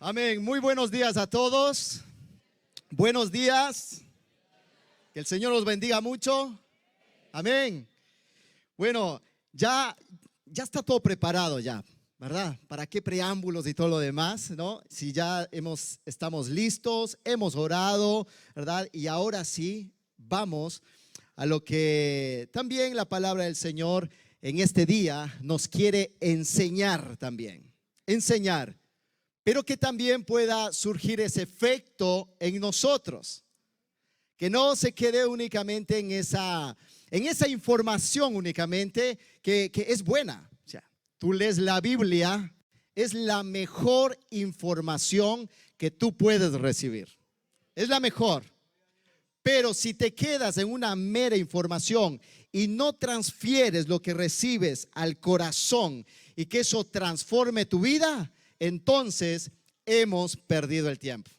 Amén. Muy buenos días a todos. Buenos días. Que el Señor los bendiga mucho. Amén. Bueno, ya está todo preparado ya, ¿verdad? ¿Para qué preámbulos y todo lo demás, no? Si ya estamos listos, hemos orado, ¿verdad? Y ahora sí, vamos a lo que también la palabra del Señor en este día nos quiere enseñar también. Enseñar, pero que también pueda surgir ese efecto en nosotros. Que no se quede únicamente en esa información únicamente que es buena. O sea, tú lees la Biblia, es la mejor información que tú puedes recibir. Es la mejor. Pero si te quedas en una mera información y no transfieres lo que recibes al corazón y que eso transforme tu vida, entonces hemos perdido el tiempo.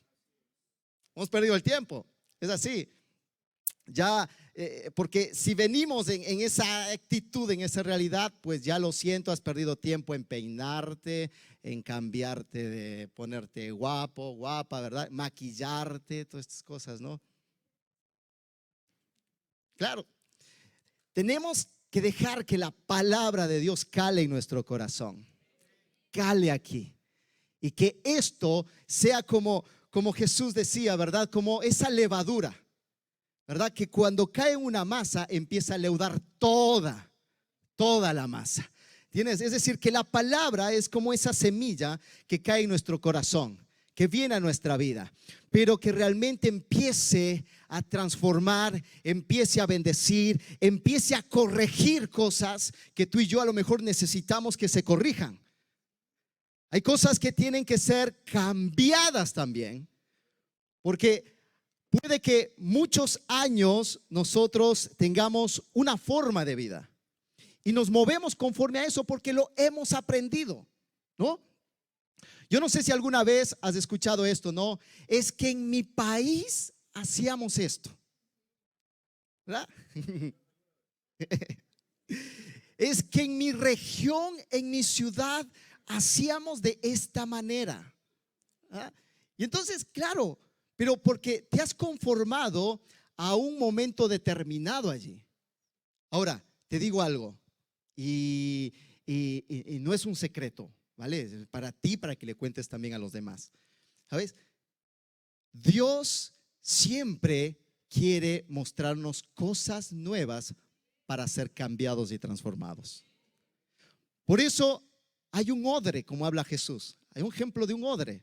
Hemos perdido el tiempo. Es así. Ya, porque si venimos en esa actitud, en esa realidad, pues ya lo siento, has perdido tiempo en peinarte, en cambiarte, de ponerte guapo, guapa, ¿verdad? Maquillarte, todas estas cosas, ¿no? Claro, tenemos que dejar que la palabra de Dios cale en nuestro corazón. Cale aquí. Y que esto sea como Jesús decía, ¿verdad? Como esa levadura, ¿verdad? Que cuando cae una masa empieza a leudar toda la masa. ¿Tienes? Es decir, que la palabra es como esa semilla que cae en nuestro corazón, que viene a nuestra vida, pero que realmente empiece a transformar, empiece a bendecir, empiece a corregir cosas que tú y yo a lo mejor necesitamos que se corrijan. Hay cosas que tienen que ser cambiadas también, porque puede que muchos años nosotros tengamos una forma de vida y nos movemos conforme a eso porque lo hemos aprendido, ¿no? Yo no sé si alguna vez has escuchado esto, ¿no? Es que en mi país hacíamos esto, ¿verdad? Es que en mi región, en mi ciudad, hacíamos de esta manera, ¿verdad? Y entonces, claro, pero porque te has conformado a un momento determinado allí. Ahora, te digo algo, y no es un secreto, ¿vale? Es para ti, para que le cuentes también a los demás. ¿Sabes? Dios siempre quiere mostrarnos cosas nuevas para ser cambiados y transformados. Por eso hay un odre, como habla Jesús. Hay un ejemplo de un odre,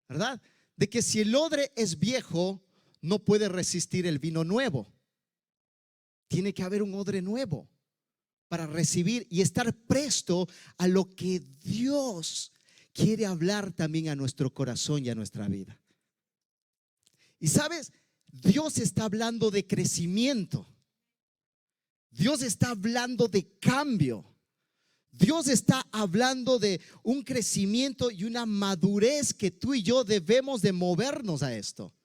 ¿verdad? De que si el odre es viejo, no puede resistir el vino nuevo. Tiene que haber un odre nuevo para recibir y estar presto a lo que Dios quiere hablar también a nuestro corazón y a nuestra vida. Y sabes, Dios está hablando de crecimiento. Dios está hablando de cambio. Dios está hablando de un crecimiento y una madurez que tú y yo debemos de movernos a esto.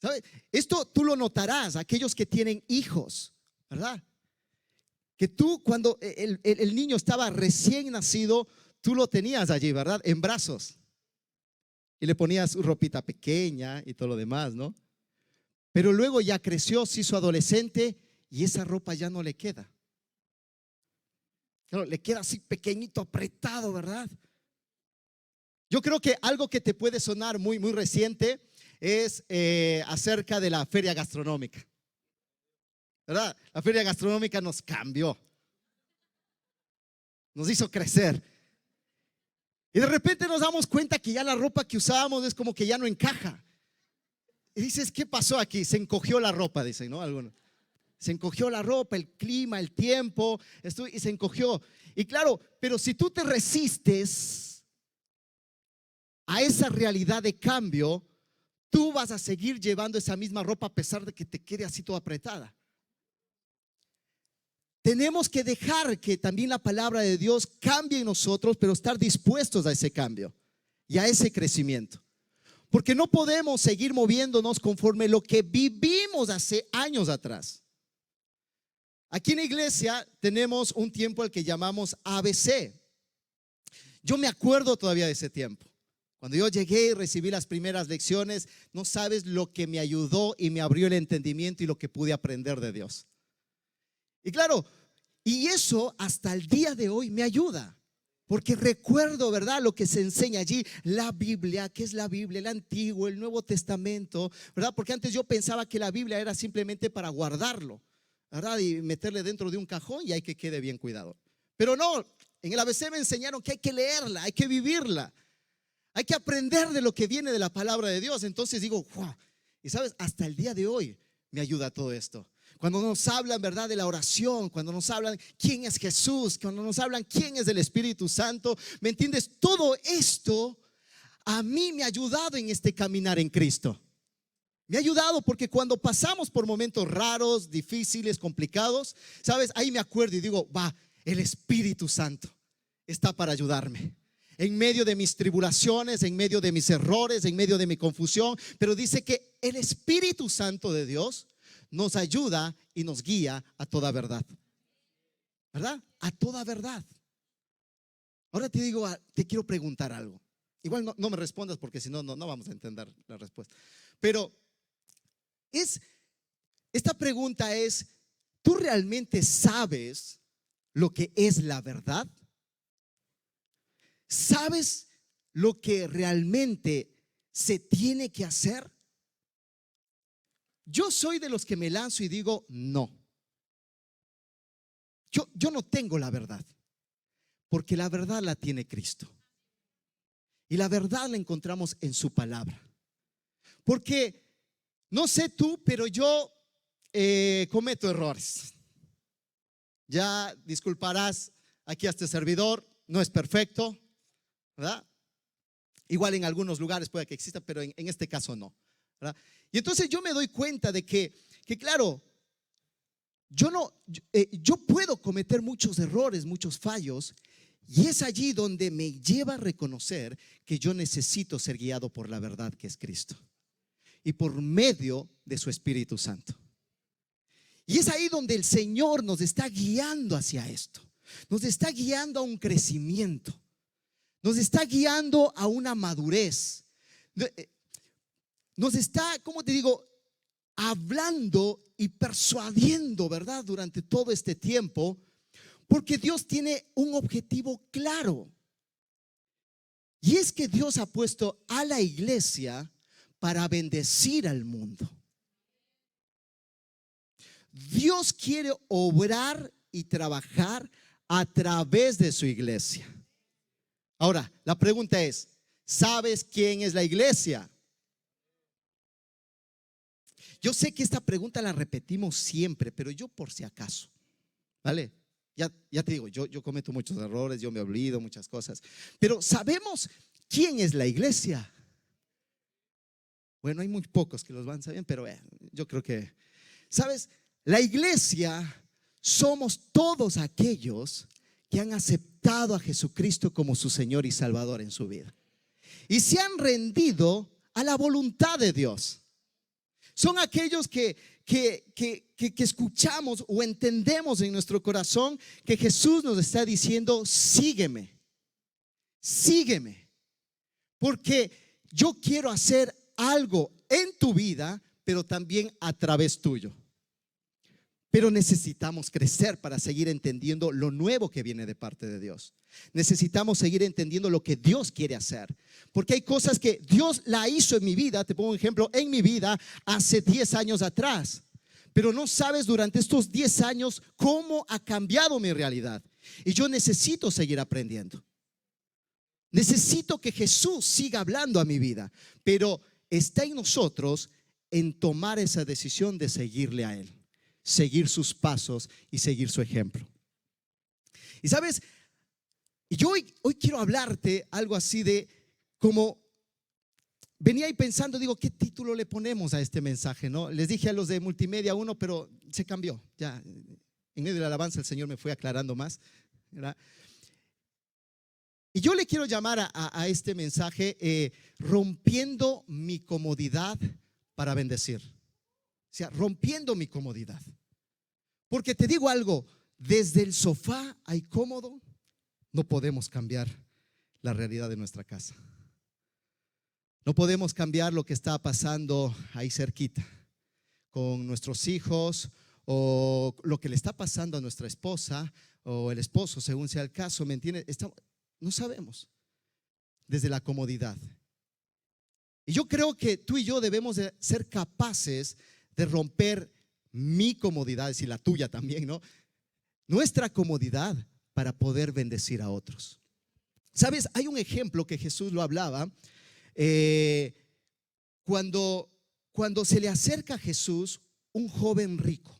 ¿Sabes? Esto tú lo notarás, aquellos que tienen hijos, ¿verdad? Que tú cuando el niño estaba recién nacido, tú lo tenías allí, ¿verdad? En brazos. Y le ponías su ropita pequeña y todo lo demás, ¿no? Pero luego ya creció, se hizo adolescente y esa ropa ya no le queda. Claro, le queda así pequeñito, apretado, ¿verdad? Yo creo que algo que te puede sonar muy, muy reciente es acerca de la feria gastronómica, ¿verdad? La feria gastronómica nos cambió, nos hizo crecer. Y de repente nos damos cuenta que ya la ropa que usábamos es como que ya no encaja. Y dices, ¿qué pasó aquí? Se encogió la ropa, dicen, ¿no? Algunos. Se encogió la ropa, el clima, el tiempo, y se encogió. Y claro, pero si tú te resistes a esa realidad de cambio, tú vas a seguir llevando esa misma ropa a pesar de que te quede así toda apretada. Tenemos que dejar que también la palabra de Dios cambie en nosotros, pero estar dispuestos a ese cambio y a ese crecimiento. Porque no podemos seguir moviéndonos conforme lo que vivimos hace años atrás. Aquí en la iglesia tenemos un tiempo al que llamamos ABC. Yo me acuerdo todavía de ese tiempo. Cuando yo llegué y recibí las primeras lecciones, no sabes lo que me ayudó y me abrió el entendimiento y lo que pude aprender de Dios. Y claro, y eso hasta el día de hoy me ayuda. Porque recuerdo, ¿verdad? Lo que se enseña allí, la Biblia. ¿Qué es la Biblia? El Antiguo, el Nuevo Testamento, ¿verdad? Porque antes yo pensaba que la Biblia era simplemente para guardarlo, ¿verdad? Y meterle dentro de un cajón y hay que quede bien cuidado. Pero no, en el ABC me enseñaron que hay que leerla, hay que vivirla, hay que aprender de lo que viene de la palabra de Dios. Entonces digo, ¡wow! Y sabes, hasta el día de hoy me ayuda todo esto. Cuando nos hablan, ¿verdad?, de la oración, cuando nos hablan quién es Jesús, cuando nos hablan quién es el Espíritu Santo, ¿me entiendes? Todo esto a mí me ha ayudado en este caminar en Cristo. Me ha ayudado porque cuando pasamos por momentos raros, difíciles, complicados, ¿sabes? Ahí me acuerdo y digo, va, el Espíritu Santo está para ayudarme. En medio de mis tribulaciones, en medio de mis errores, en medio de mi confusión, pero dice que el Espíritu Santo de Dios nos ayuda y nos guía a toda verdad, ¿verdad? A toda verdad. Ahora te digo, te quiero preguntar algo. Igual no me respondas porque si no, no vamos a entender la respuesta. Pero esta pregunta es, ¿tú realmente sabes lo que es la verdad? ¿Sabes lo que realmente se tiene que hacer? Yo soy de los que me lanzo y digo, no. Yo no tengo la verdad, porque la verdad la tiene Cristo. Y la verdad la encontramos en su palabra. Porque, no sé tú, pero yo cometo errores. Ya disculparás aquí a este servidor, no es perfecto, ¿verdad? Igual en algunos lugares puede que exista, pero en este caso no, ¿verdad? Y entonces yo me doy cuenta de que claro, yo puedo cometer muchos errores, muchos fallos, y es allí donde me lleva a reconocer que yo necesito ser guiado por la verdad que es Cristo y por medio de su Espíritu Santo. Y es ahí donde el Señor nos está guiando hacia esto, nos está guiando a un crecimiento, nos está guiando a una madurez. Nos está, ¿cómo te digo?, hablando y persuadiendo, ¿verdad?, durante todo este tiempo, porque Dios tiene un objetivo claro. Y es que Dios ha puesto a la iglesia para bendecir al mundo. Dios quiere obrar y trabajar a través de su iglesia. Ahora, la pregunta es, ¿sabes quién es la iglesia? Yo sé que esta pregunta la repetimos siempre, pero yo por si acaso, ¿vale? Ya te digo, yo cometo muchos errores, yo me olvido muchas cosas, pero ¿sabemos quién es la iglesia? Bueno, hay muy pocos que los van sabiendo, pero yo creo que, ¿sabes? La iglesia somos todos aquellos que han aceptado a Jesucristo como su Señor y Salvador en su vida y se han rendido a la voluntad de Dios. Son aquellos que escuchamos o entendemos en nuestro corazón que Jesús nos está diciendo, sígueme, sígueme, porque yo quiero hacer algo en tu vida, pero también a través tuyo. Pero necesitamos crecer para seguir entendiendo lo nuevo que viene de parte de Dios. Necesitamos seguir entendiendo lo que Dios quiere hacer, porque hay cosas que Dios la hizo en mi vida. Te pongo un ejemplo, en mi vida hace 10 años atrás, pero no sabes durante estos 10 años cómo ha cambiado mi realidad. Y yo necesito seguir aprendiendo. Necesito que Jesús siga hablando a mi vida, pero está en nosotros en tomar esa decisión de seguirle a Él, seguir sus pasos y seguir su ejemplo. Y sabes, yo hoy quiero hablarte algo así de como venía ahí pensando, digo, ¿qué título le ponemos a este mensaje? ¿No? Les dije a los de Multimedia 1, pero se cambió. Ya en medio de la alabanza el Señor me fue aclarando más, ¿verdad? Y yo le quiero llamar a este mensaje rompiendo mi comodidad para bendecir. O sea, rompiendo mi comodidad. Porque te digo algo, desde el sofá ahí cómodo, no podemos cambiar la realidad de nuestra casa. No podemos cambiar lo que está pasando ahí cerquita con nuestros hijos o lo que le está pasando a nuestra esposa o el esposo, según sea el caso, ¿me entiendes? No sabemos desde la comodidad. Y yo creo que tú y yo debemos de ser capaces de romper mi comodidad, y la tuya también, ¿no? Nuestra comodidad para poder bendecir a otros. ¿Sabes? Hay un ejemplo que Jesús lo hablaba eh, cuando se le acerca a Jesús un joven rico.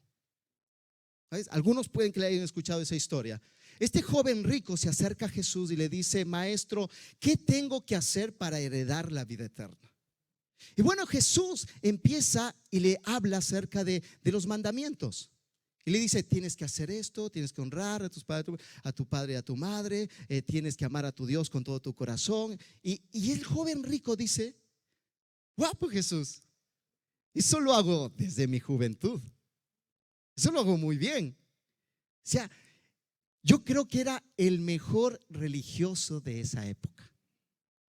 ¿Sabes? Algunos pueden que le hayan escuchado esa historia. Este joven rico se acerca a Jesús y le dice: Maestro, ¿qué tengo que hacer para heredar la vida eterna? Y bueno, Jesús empieza y le habla acerca de los mandamientos. Y le dice: tienes que hacer esto, tienes que honrar a tu padre y a tu madre, tienes que amar a tu Dios con todo tu corazón. Y el joven rico dice: guapo Jesús, eso lo hago desde mi juventud, eso lo hago muy bien. O sea, yo creo que era el mejor religioso de esa época.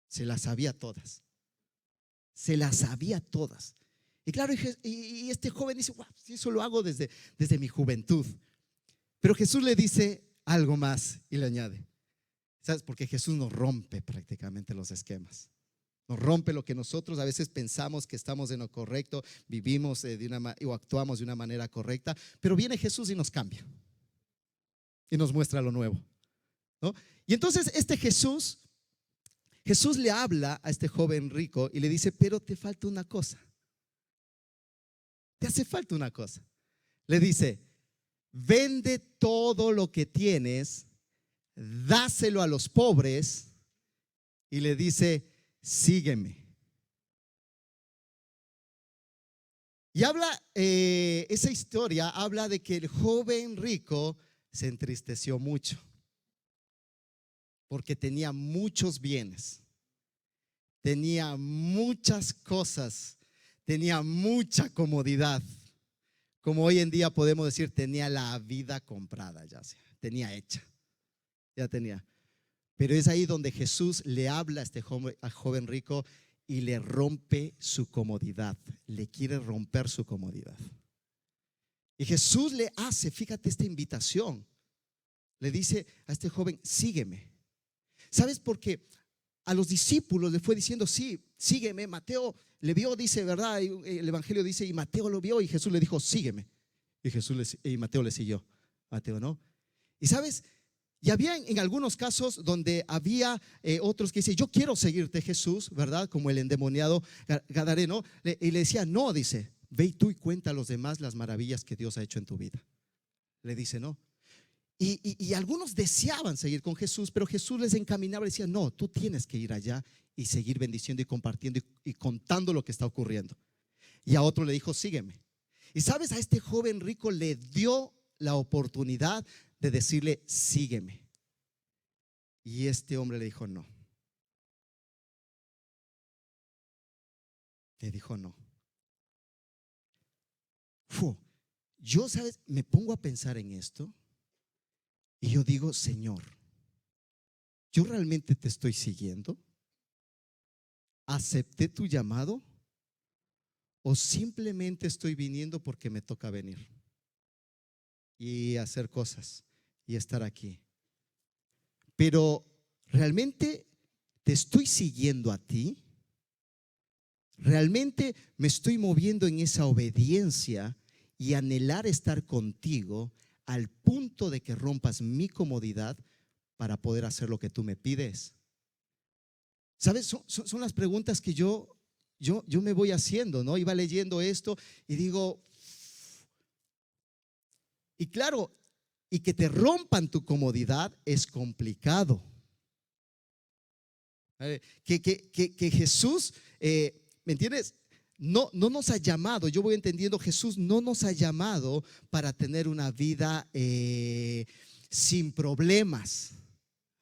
Se las sabía todas. Se las sabía todas. Y claro, y este joven dice: wow, eso lo hago desde mi juventud. Pero Jesús le dice algo más y le añade. ¿Sabes? Porque Jesús nos rompe prácticamente los esquemas. Nos rompe lo que nosotros a veces pensamos que estamos en lo correcto, vivimos o actuamos de una manera correcta. Pero viene Jesús y nos cambia. Y nos muestra lo nuevo, ¿no? Y entonces Jesús le habla a este joven rico y le dice: pero te falta una cosa. Te hace falta una cosa. Le dice: vende todo lo que tienes, dáselo a los pobres, y le dice: sígueme. Y habla, esa historia habla de que el joven rico se entristeció mucho porque tenía muchos bienes, tenía muchas cosas, tenía mucha comodidad. Como hoy en día podemos decir, tenía la vida comprada, ya sea, tenía hecha, ya tenía. Pero es ahí donde Jesús le habla a al joven rico y le rompe su comodidad, le quiere romper su comodidad. Y Jesús le hace, fíjate esta invitación, le dice a este joven: sígueme. ¿Sabes? Porque a los discípulos le fue diciendo: sí, sígueme. Mateo le vio, dice, ¿verdad? El evangelio dice, y Mateo lo vio y Jesús le dijo: sígueme. Y Mateo le siguió. Mateo no. Y sabes, y había en algunos casos donde había otros que dicen: yo quiero seguirte, Jesús, ¿verdad? Como el endemoniado gadareno. Y le decía: no, dice, ve tú y cuenta a los demás las maravillas que Dios ha hecho en tu vida. Le dice: no. Y algunos deseaban seguir con Jesús, pero Jesús les encaminaba y decía: no, tú tienes que ir allá y seguir bendiciendo y compartiendo y contando lo que está ocurriendo. Y a otro le dijo: sígueme. Y sabes, a este joven rico le dio la oportunidad de decirle: sígueme. Y este hombre le dijo: no. Le dijo: no. Yo, ¿sabes? Me pongo a pensar en esto y yo digo: Señor, ¿yo realmente te estoy siguiendo? ¿Acepté tu llamado? ¿O simplemente estoy viniendo porque me toca venir y hacer cosas y estar aquí? Pero ¿realmente te estoy siguiendo a ti? ¿Realmente me estoy moviendo en esa obediencia y anhelar estar contigo al punto de que rompas mi comodidad para poder hacer lo que tú me pides? ¿Sabes? Son las preguntas que yo me voy haciendo, ¿no? Iba leyendo esto y digo, y claro, y que te rompan tu comodidad es complicado. Que Jesús, ¿me entiendes? No nos ha llamado, yo voy entendiendo, Jesús no nos ha llamado para tener una vida sin problemas,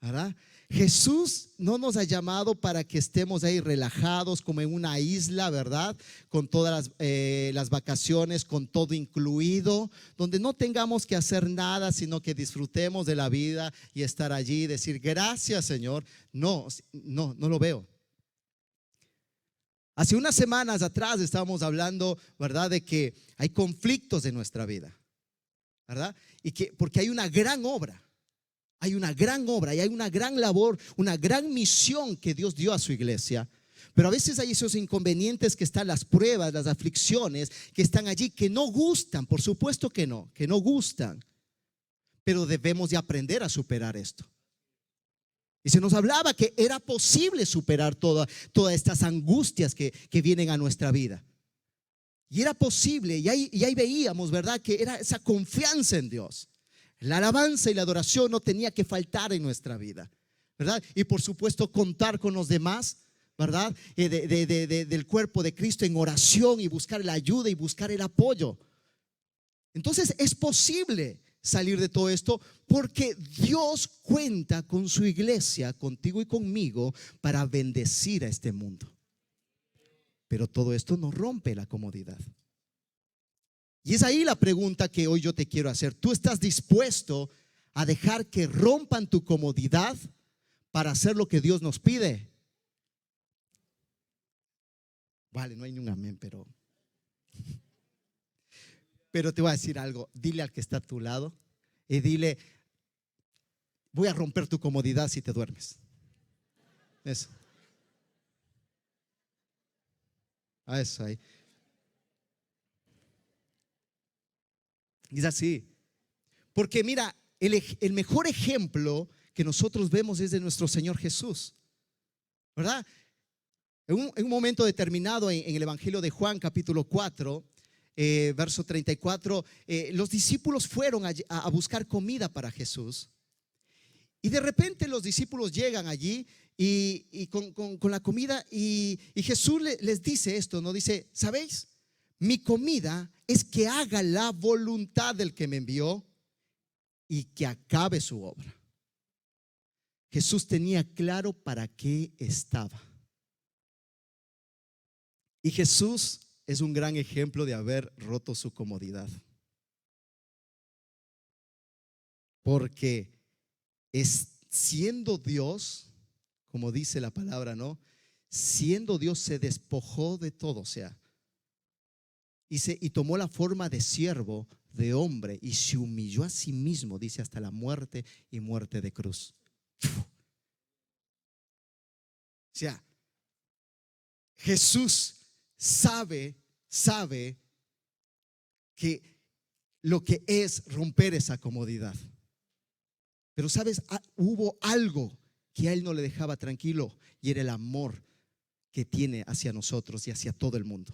¿verdad? Jesús no nos ha llamado para que estemos ahí relajados como en una isla, ¿verdad? Con todas las vacaciones, con todo incluido, donde no tengamos que hacer nada, sino que disfrutemos de la vida y estar allí y decir: gracias, Señor. No lo veo. Hace unas semanas atrás estábamos hablando, ¿verdad?, de que hay conflictos en nuestra vida, ¿verdad? Y que porque hay una gran obra. Hay una gran obra y hay una gran labor, una gran misión que Dios dio a su iglesia. Pero a veces hay esos inconvenientes que están, las pruebas, las aflicciones que están allí, que no gustan, por supuesto que no gustan. Pero debemos de aprender a superar esto. Y se nos hablaba que era posible superar todas estas angustias que vienen a nuestra vida. Y era posible, y ahí veíamos, ¿verdad?, que era esa confianza en Dios. La alabanza y la adoración no tenía que faltar en nuestra vida, ¿verdad? Y por supuesto contar con los demás, ¿verdad? Del cuerpo de Cristo en oración y buscar la ayuda y buscar el apoyo. Entonces es posible salir de todo esto porque Dios cuenta con su iglesia, contigo y conmigo, para bendecir a este mundo. Pero todo esto no rompe la comodidad. Y es ahí la pregunta que hoy yo te quiero hacer. ¿Tú estás dispuesto a dejar que rompan tu comodidad para hacer lo que Dios nos pide? Vale, no hay ni un amén, pero te voy a decir algo. Dile al que está a tu lado y dile: voy a romper tu comodidad si te duermes. Eso. A eso ahí. Es así. Porque mira, el mejor ejemplo que nosotros vemos es de nuestro Señor Jesús, ¿verdad? En un momento determinado en el Evangelio de Juan, capítulo 4, verso 34, los discípulos fueron a buscar comida para Jesús. Y de repente los discípulos llegan allí y con la comida, y Jesús les dice esto, ¿no? Dice: ¿sabéis? Mi comida es que haga la voluntad del que me envió y que acabe su obra. Jesús tenía claro para qué estaba. Y Jesús es un gran ejemplo de haber roto su comodidad. Porque siendo Dios, como dice la palabra, ¿no? Siendo Dios, se despojó de todo, o sea, y tomó la forma de siervo, de hombre, y se humilló a sí mismo, dice, hasta la muerte y muerte de cruz. O sea, Jesús sabe que lo que es romper esa comodidad. Pero sabes, hubo algo que a él no le dejaba tranquilo, y era el amor que tiene hacia nosotros y hacia todo el mundo.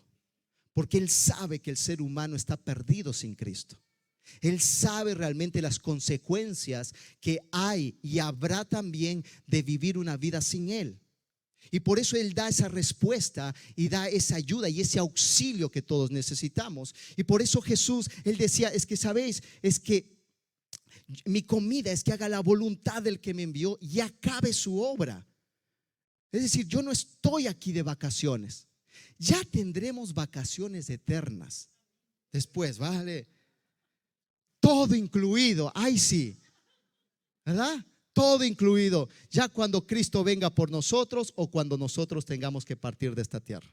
Porque él sabe que el ser humano está perdido sin Cristo. Él sabe realmente las consecuencias que hay y habrá también de vivir una vida sin él. Y por eso él da esa respuesta y da esa ayuda y ese auxilio que todos necesitamos. Y por eso Jesús, él decía: es que sabéis, es que mi comida es que haga la voluntad del que me envió y acabe su obra. Es decir, yo no estoy aquí de vacaciones. Ya tendremos vacaciones eternas después, ¿vale? Todo incluido, ay sí, ¿verdad? Todo incluido, ya cuando Cristo venga por nosotros o cuando nosotros tengamos que partir de esta tierra.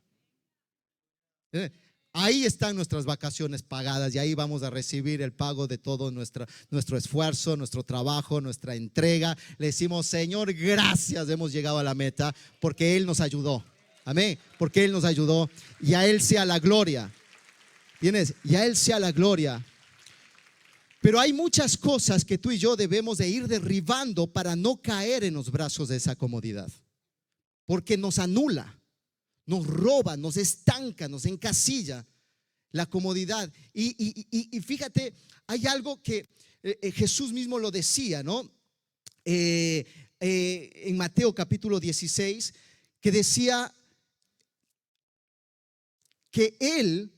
Ahí están nuestras vacaciones pagadas y ahí vamos a recibir el pago de todo nuestro esfuerzo, nuestro trabajo, nuestra entrega. Le decimos: Señor, gracias, hemos llegado a la meta porque Él nos ayudó. Amén, porque Él nos ayudó, y a Él sea la gloria. ¿Tienes? Y a Él sea la gloria. Pero hay muchas cosas que tú y yo debemos de ir derribando para no caer en los brazos de esa comodidad, porque nos anula, nos roba, nos estanca, nos encasilla la comodidad. Y fíjate, hay algo que Jesús mismo lo decía, ¿no? En Mateo capítulo 16, que decía que Él,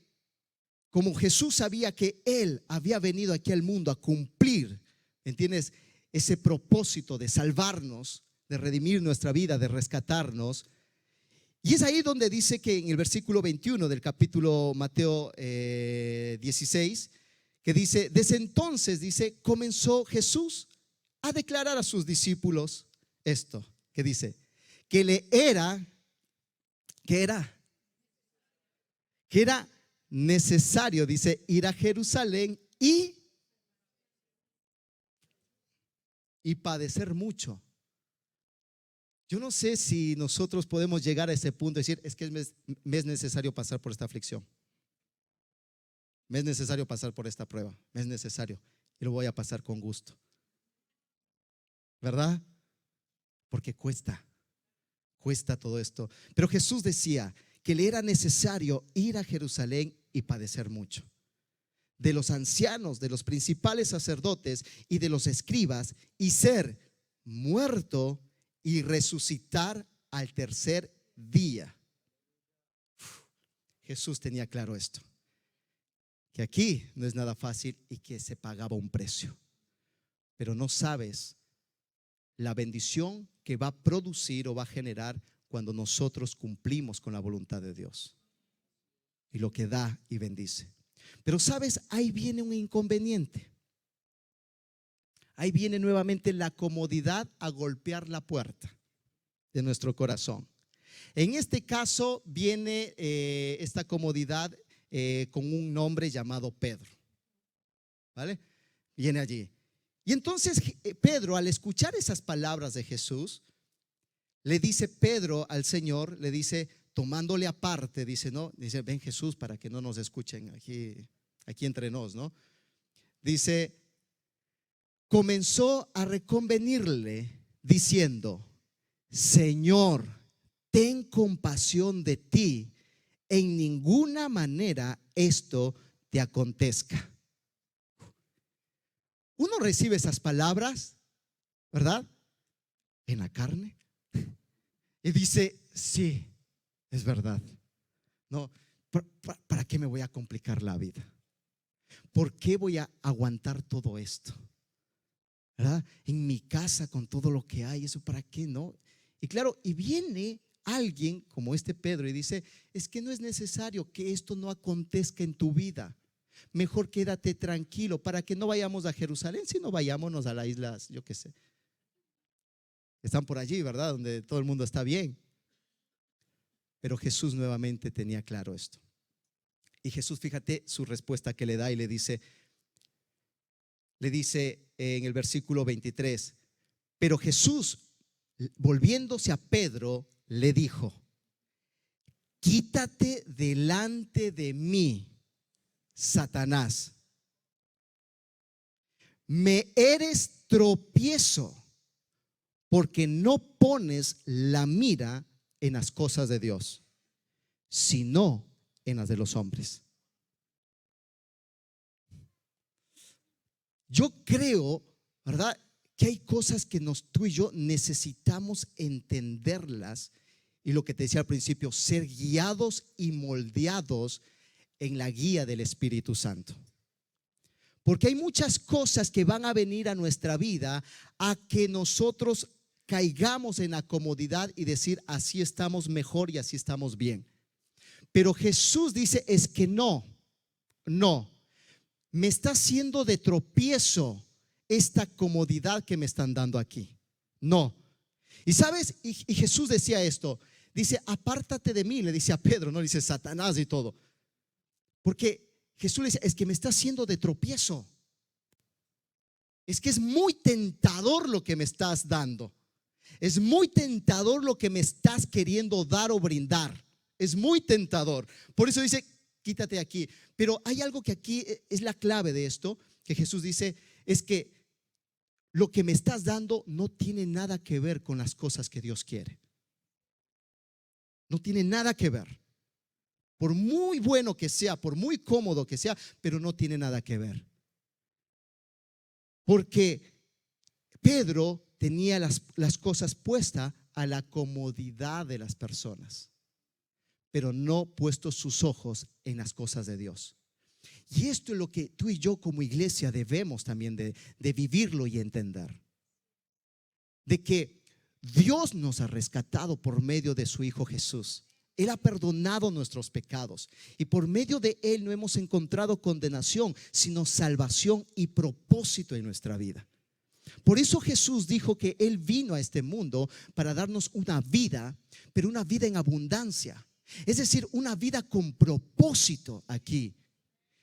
como Jesús sabía que Él había venido aquí al mundo a cumplir, ¿entiendes?, ese propósito de salvarnos, de redimir nuestra vida, de rescatarnos. Y es ahí donde dice que en el versículo 21 del capítulo Mateo 16, que dice: desde entonces, dice, comenzó Jesús a declarar a sus discípulos esto, que dice, que le era, ¿qué era? que era necesario, dice, ir a Jerusalén y padecer mucho. Yo no sé si nosotros podemos llegar a ese punto de decir, es que me es necesario pasar por esta aflicción. Me es necesario pasar por esta prueba. Me es necesario. Y lo voy a pasar con gusto. ¿Verdad? Porque cuesta todo esto. Pero Jesús decía que le era necesario ir a Jerusalén y padecer mucho. De los ancianos, de los principales sacerdotes y de los escribas, y ser muerto y resucitar al tercer día. Jesús tenía claro esto, que aquí no es nada fácil y que se pagaba un precio. Pero no sabes la bendición que va a producir o va a generar cuando nosotros cumplimos con la voluntad de Dios y lo que da y bendice. Pero sabes, ahí viene un inconveniente. Ahí viene nuevamente la comodidad a golpear la puerta de nuestro corazón. En este caso viene esta comodidad con un nombre llamado Pedro. ¿Vale? Viene allí. Y entonces Pedro, al escuchar esas palabras de Jesús, le dice Pedro al Señor, le dice, tomándole aparte, dice, no, dice, ven Jesús, para que no nos escuchen aquí entre nos, ¿no? Dice, comenzó a reconvenirle diciendo, Señor, ten compasión de ti, en ninguna manera esto te acontezca. Uno recibe esas palabras, ¿verdad? En la carne y dice, sí, es verdad. No, ¿para qué me voy a complicar la vida? ¿Por qué voy a aguantar todo esto? ¿Verdad? En mi casa con todo lo que hay, ¿eso para qué no? Y claro, y viene alguien como este Pedro y dice, es que no es necesario que esto no acontezca en tu vida. Mejor quédate tranquilo para que no vayamos a Jerusalén, sino vayámonos a las islas, yo qué sé. Están por allí, ¿verdad? Donde todo el mundo está bien. Pero Jesús nuevamente tenía claro esto. Y Jesús, fíjate su respuesta que le da y le dice en el versículo 23, pero Jesús, volviéndose a Pedro, le dijo, quítate delante de mí, Satanás. Me eres tropiezo porque no pones la mira en las cosas de Dios, sino en las de los hombres. Yo creo, ¿verdad?, que hay cosas que tú y yo necesitamos entenderlas, y lo que te decía al principio, ser guiados y moldeados en la guía del Espíritu Santo. Porque hay muchas cosas que van a venir a nuestra vida a que nosotros caigamos en la comodidad y decir, así estamos mejor y así estamos bien. Pero Jesús dice, es que no, me está haciendo de tropiezo esta comodidad que me están dando aquí. No. Y sabes, y Jesús decía esto, dice, apártate de mí, le dice a Pedro, no le dice Satanás y todo. Porque Jesús le dice, es que me está haciendo de tropiezo. Es que es muy tentador lo que me estás dando. Es muy tentador lo que me estás queriendo dar o brindar. Es muy tentador. Por eso dice, quítate aquí. Pero hay algo que aquí es la clave de esto, que Jesús dice, es que lo que me estás dando no tiene nada que ver con las cosas que Dios quiere. No tiene nada que ver. Por muy bueno que sea, por muy cómodo que sea, pero no tiene nada que ver. Porque Pedro tenía las cosas puestas a la comodidad de las personas, pero no puesto sus ojos en las cosas de Dios. Y esto es lo que tú y yo como iglesia debemos también de vivirlo y entender. De que Dios nos ha rescatado por medio de su Hijo Jesús. Él ha perdonado nuestros pecados y por medio de Él no hemos encontrado condenación, sino salvación y propósito en nuestra vida. Por eso Jesús dijo que Él vino a este mundo para darnos una vida, pero una vida en abundancia. Es decir, una vida con propósito aquí.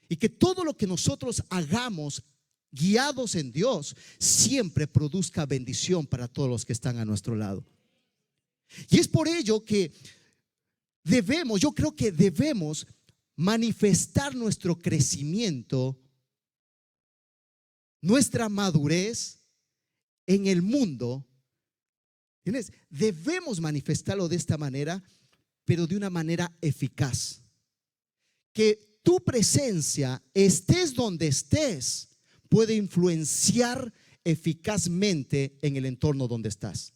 Y que todo lo que nosotros hagamos guiados en Dios siempre produzca bendición para todos los que están a nuestro lado. Y es por ello que yo creo que debemos manifestar nuestro crecimiento, nuestra madurez en el mundo. ¿Entiendes? Debemos manifestarlo de esta manera, pero de una manera eficaz. Que tu presencia, estés donde estés, puede influenciar eficazmente en el entorno donde estás.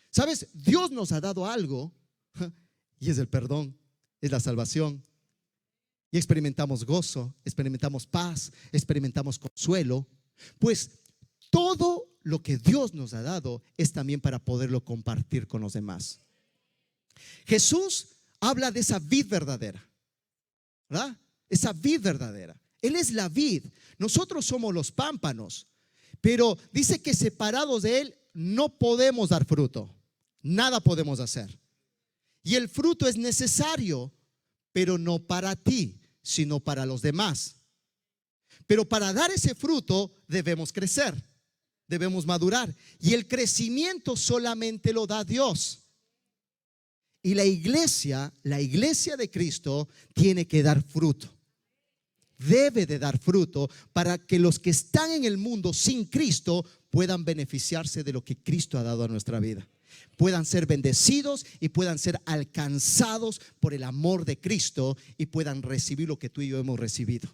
¿Sabes? Dios nos ha dado algo, y es el perdón, es la salvación. Y experimentamos gozo, experimentamos paz, experimentamos consuelo. Pues todo lo que Dios nos ha dado es también para poderlo compartir con los demás. Jesús habla de esa vid verdadera, ¿verdad? Esa vid verdadera. Él es la vid. Nosotros somos los pámpanos. Pero dice que separados de Él no podemos dar fruto. Nada podemos hacer. Y el fruto es necesario, pero no para ti, sino para los demás. Pero para dar ese fruto debemos crecer, debemos madurar. Y el crecimiento solamente lo da Dios. Y la iglesia de Cristo tiene que dar fruto. Debe de dar fruto para que los que están en el mundo sin Cristo puedan beneficiarse de lo que Cristo ha dado a nuestra vida. Puedan ser bendecidos y puedan ser alcanzados por el amor de Cristo y puedan recibir lo que tú y yo hemos recibido: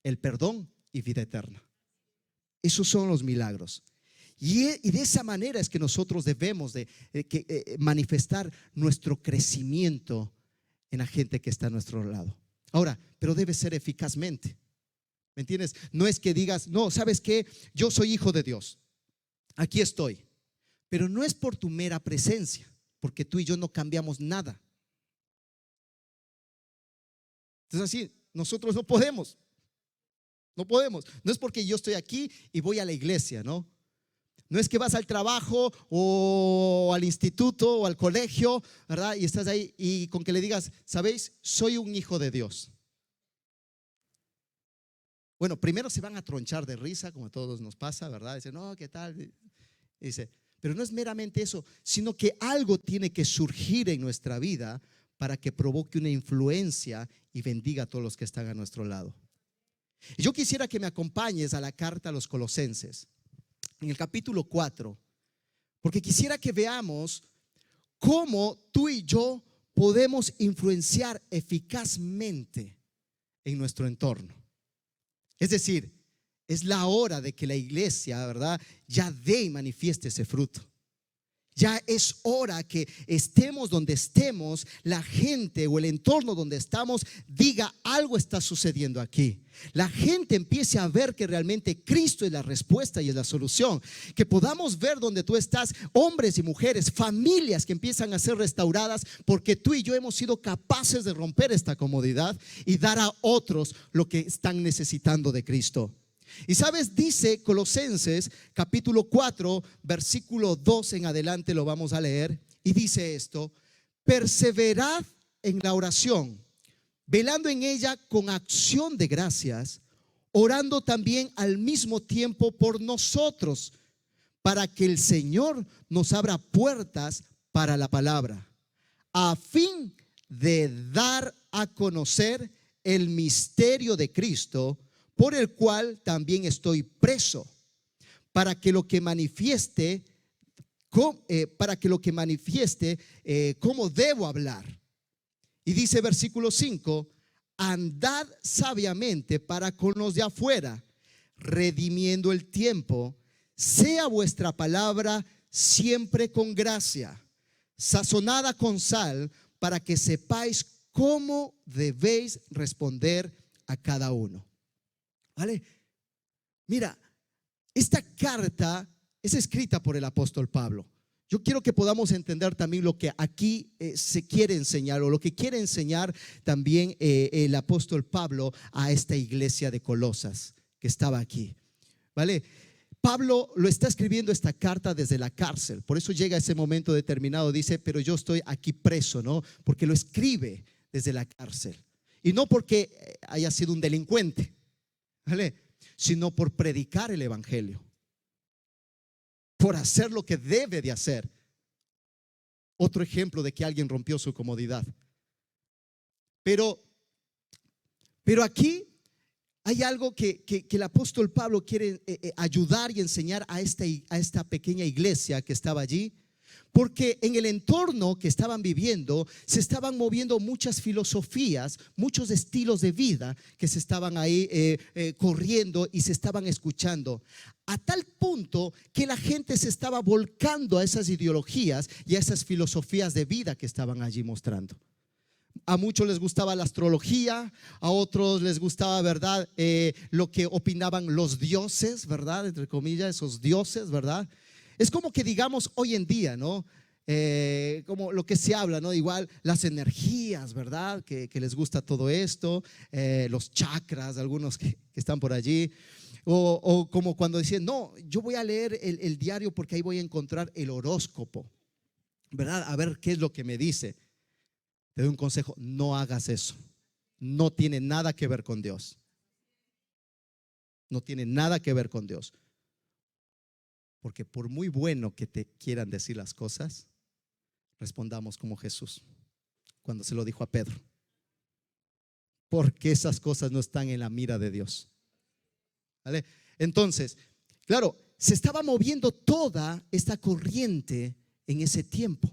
el perdón y vida eterna. Esos son los milagros. Y de esa manera es que nosotros debemos de manifestar nuestro crecimiento en la gente que está a nuestro lado. Ahora, pero debe ser eficazmente. ¿Me entiendes? No es que digas, no, ¿sabes qué? Yo soy hijo de Dios. Aquí estoy. Pero no es por tu mera presencia, porque tú y yo no cambiamos nada. Entonces así, nosotros no podemos. No podemos. No es porque yo estoy aquí y voy a la iglesia, ¿no? No es que vas al trabajo o al instituto o al colegio, ¿verdad? Y estás ahí y con que le digas, ¿sabéis? Soy un hijo de Dios. Bueno, primero se van a tronchar de risa, como a todos nos pasa, ¿verdad? Dicen, no, ¿qué tal? Dice, pero no es meramente eso, sino que algo tiene que surgir en nuestra vida para que provoque una influencia y bendiga a todos los que están a nuestro lado. Y yo quisiera que me acompañes a la carta a los Colosenses, en el capítulo 4, porque quisiera que veamos cómo tú y yo podemos influenciar eficazmente en nuestro entorno. Es decir, es la hora de que la iglesia, ¿verdad?, ya dé y manifieste ese fruto. Ya es hora que estemos donde estemos, la gente o el entorno donde estamos diga, algo está sucediendo aquí. La gente empiece a ver que realmente Cristo es la respuesta y es la solución. Que podamos ver donde tú estás, hombres y mujeres, familias que empiezan a ser restauradas porque tú y yo hemos sido capaces de romper esta comodidad y dar a otros lo que están necesitando de Cristo. Y sabes, dice Colosenses capítulo 4 versículo 2 en adelante, lo vamos a leer, y dice esto: perseverad en la oración, velando en ella con acción de gracias, orando también al mismo tiempo por nosotros, para que el Señor nos abra puertas para la palabra, a fin de dar a conocer el misterio de Cristo, por el cual también estoy preso, para que lo que manifieste, cómo debo hablar. Y dice versículo 5: andad sabiamente para con los de afuera, redimiendo el tiempo. Sea vuestra palabra siempre con gracia, sazonada con sal, para que sepáis cómo debéis responder a cada uno. ¿Vale? Mira, esta carta es escrita por el apóstol Pablo. Yo quiero que podamos entender también lo que aquí se quiere enseñar, o lo que quiere enseñar también el apóstol Pablo a esta iglesia de Colosas que estaba aquí. ¿Vale? Pablo lo está escribiendo esta carta desde la cárcel. Por eso llega ese momento determinado, dice, pero yo estoy aquí preso, ¿no? Porque lo escribe desde la cárcel. Y no porque haya sido un delincuente, ¿vale? Sino por predicar el evangelio, por hacer lo que debe de hacer. Otro ejemplo de que alguien rompió su comodidad. Pero aquí hay algo que el apóstol Pablo quiere ayudar y enseñar a esta pequeña iglesia que estaba allí, porque en el entorno que estaban viviendo se estaban moviendo muchas filosofías, muchos estilos de vida que se estaban ahí corriendo y se estaban escuchando, a tal punto que la gente se estaba volcando a esas ideologías y a esas filosofías de vida que estaban allí mostrando. A muchos les gustaba la astrología, a otros les gustaba, ¿verdad? Lo que opinaban los dioses, ¿verdad? Entre comillas, esos dioses, ¿verdad? Es como que digamos hoy en día, ¿no? Como lo que se habla, ¿no? Igual las energías, ¿verdad? Que les gusta todo esto, los chakras, algunos que están por allí. O como cuando decían, no, yo voy a leer el diario porque ahí voy a encontrar el horóscopo, ¿verdad? A ver qué es lo que me dice. Te doy un consejo, no hagas eso. No tiene nada que ver con Dios. No tiene nada que ver con Dios. Porque por muy bueno que te quieran decir las cosas, respondamos como Jesús cuando se lo dijo a Pedro. Porque esas cosas no están en la mira de Dios. ¿Vale? Entonces, claro, se estaba moviendo toda esta corriente en ese tiempo.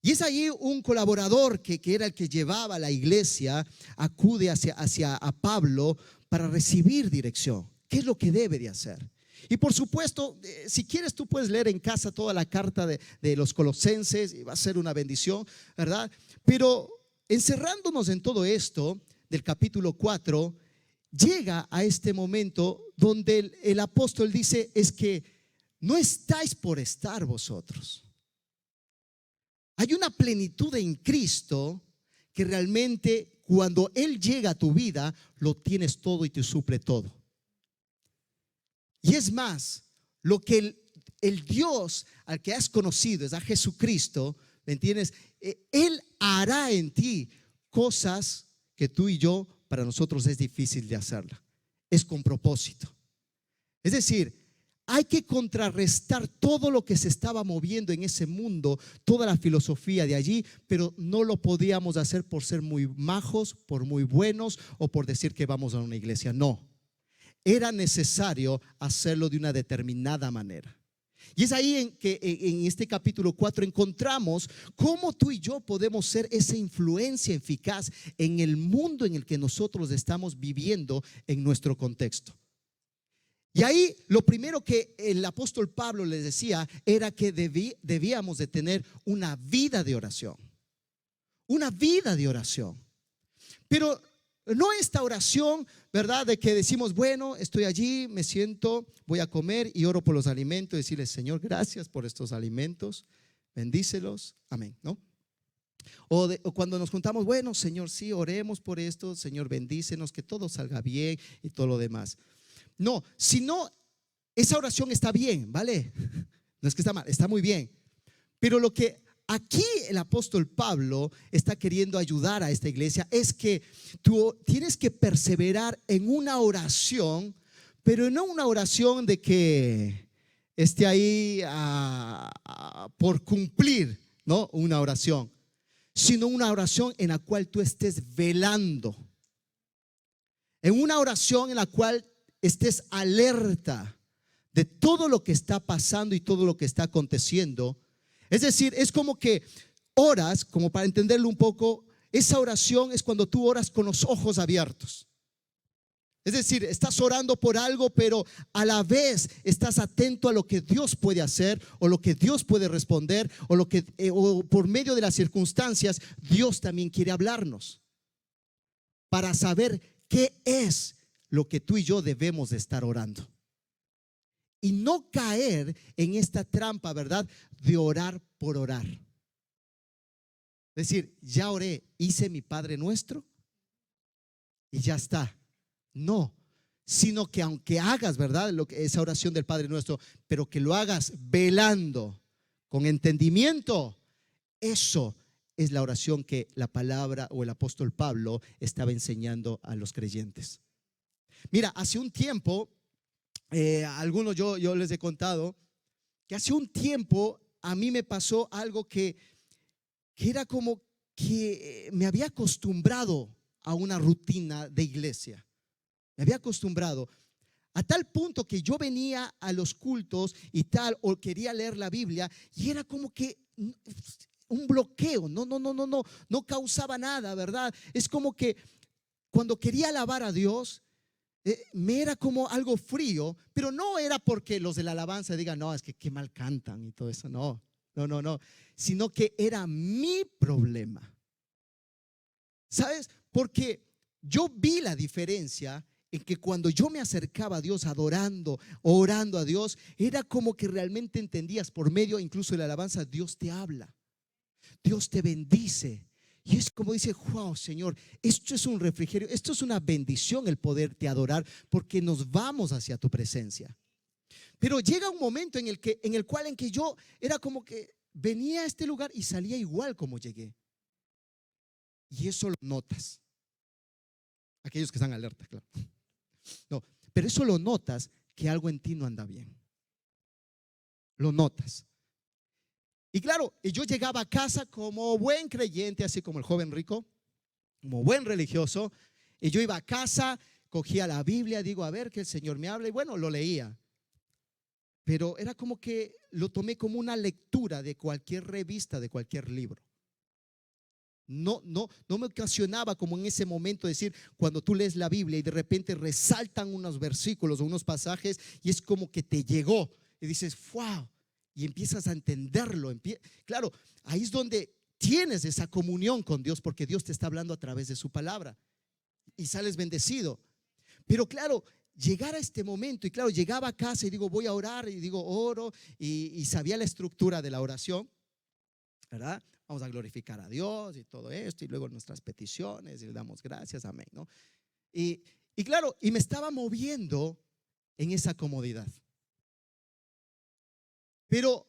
Y es allí un colaborador que era el que llevaba a la iglesia, acude hacia a Pablo para recibir dirección. ¿Qué es lo que debe de hacer? Y por supuesto, si quieres tú puedes leer en casa toda la carta de los Colosenses y va a ser una bendición, ¿verdad? Pero encerrándonos en todo esto del capítulo 4, llega a este momento donde el apóstol dice, es que no estáis por estar vosotros. Hay una plenitud en Cristo que realmente cuando Él llega a tu vida, lo tienes todo y te suple todo. Y es más, lo que el Dios al que has conocido es a Jesucristo, ¿me entiendes? Él hará en ti cosas que tú y yo, para nosotros es difícil de hacerla. Es con propósito. Es decir, hay que contrarrestar todo lo que se estaba moviendo en ese mundo, toda la filosofía de allí, pero no lo podíamos hacer por ser muy majos, por muy buenos o por decir que vamos a una iglesia. No, era necesario hacerlo de una determinada manera. Y es ahí en que en este capítulo 4 encontramos cómo tú y yo podemos ser esa influencia eficaz en el mundo en el que nosotros estamos viviendo en nuestro contexto. Y ahí lo primero que el apóstol Pablo les decía era que debíamos de tener una vida de oración. Una vida de oración. Pero no esta oración, ¿verdad? De que decimos, bueno, estoy allí, me siento, voy a comer y oro por los alimentos. Decirle, Señor, gracias por estos alimentos. Bendícelos. Amén, ¿no? O cuando nos juntamos, bueno, Señor, sí, oremos por esto. Señor, bendícenos, que todo salga bien y todo lo demás. No, si no, esa oración está bien, ¿vale? No es que está mal, está muy bien. Pero lo que aquí el apóstol Pablo está queriendo ayudar a esta iglesia es que tú tienes que perseverar en una oración, pero no una oración de que esté ahí por cumplir, ¿no? Una oración, sino una oración en la cual tú estés velando. En una oración en la cual estés alerta de todo lo que está pasando y todo lo que está aconteciendo. Es decir, es como que oras, como para entenderlo un poco, esa oración es cuando tú oras con los ojos abiertos. Es decir, estás orando por algo, pero a la vez estás atento a lo que Dios puede hacer o lo que Dios puede responder o por medio de las circunstancias Dios también quiere hablarnos para saber qué es lo que tú y yo debemos de estar orando y no caer en esta trampa, ¿verdad? De orar por orar. Es decir, ya oré, hice mi Padre Nuestro y ya está. No, sino que aunque hagas, ¿verdad? Esa oración del Padre Nuestro, pero que lo hagas velando con entendimiento, eso es la oración que la palabra o el apóstol Pablo estaba enseñando a los creyentes. Mira, hace un tiempo, algunos yo les he contado que hace un tiempo a mí me pasó algo que era como que me había acostumbrado a una rutina de iglesia. Me había acostumbrado a tal punto que yo venía a los cultos y tal, o quería leer la Biblia y era como que un bloqueo, no causaba nada, ¿verdad? Es como que cuando quería alabar a Dios, me era como algo frío, pero no era porque los de la alabanza digan, no, es que qué mal cantan y todo eso, no, sino que era mi problema. ¿Sabes? Porque yo vi la diferencia en que cuando yo me acercaba a Dios adorando, orando a Dios, era como que realmente entendías por medio incluso de la alabanza, Dios te habla, Dios te bendice. Y es como dice, wow, Señor, esto es un refrigerio, esto es una bendición el poderte adorar porque nos vamos hacia tu presencia. Pero llega un momento en el cual yo era como que venía a este lugar y salía igual como llegué. Y eso lo notas. Aquellos que están alerta, claro. No, pero eso lo notas que algo en ti no anda bien. Lo notas. Y claro, yo llegaba a casa como buen creyente, así como el joven rico, como buen religioso, y yo iba a casa, cogía la Biblia, digo, a ver que el Señor me habla, y bueno, lo leía. Pero era como que lo tomé como una lectura de cualquier revista, de cualquier libro. No me ocasionaba como en ese momento decir, cuando tú lees la Biblia y de repente resaltan unos versículos o unos pasajes y es como que te llegó y dices, wow, y empiezas a entenderlo. Claro, ahí es donde tienes esa comunión con Dios porque Dios te está hablando a través de su palabra y sales bendecido. Pero claro, llegar a este momento y claro, llegaba a casa y digo, voy a orar y digo, oro y sabía la estructura de la oración, ¿verdad? Vamos a glorificar a Dios y todo esto y luego nuestras peticiones y le damos gracias, amén, ¿no? Y claro, y me estaba moviendo en esa comodidad. Pero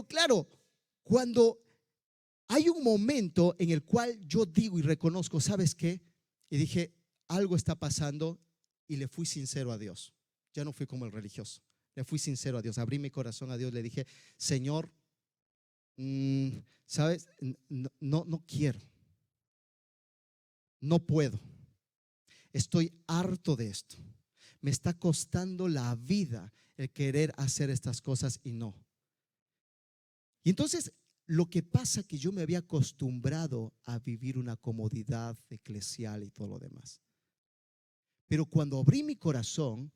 claro, cuando hay un momento en el cual yo digo y reconozco, ¿sabes qué? Y dije, algo está pasando y le fui sincero a Dios. Ya no fui como el religioso, le fui sincero a Dios, abrí mi corazón a Dios, le dije, Señor, ¿sabes? No quiero, no puedo, estoy harto de esto, me está costando la vida el querer hacer estas cosas y no. Y entonces lo que pasa es que yo me había acostumbrado a vivir una comodidad eclesial y todo lo demás. Pero cuando abrí mi corazón,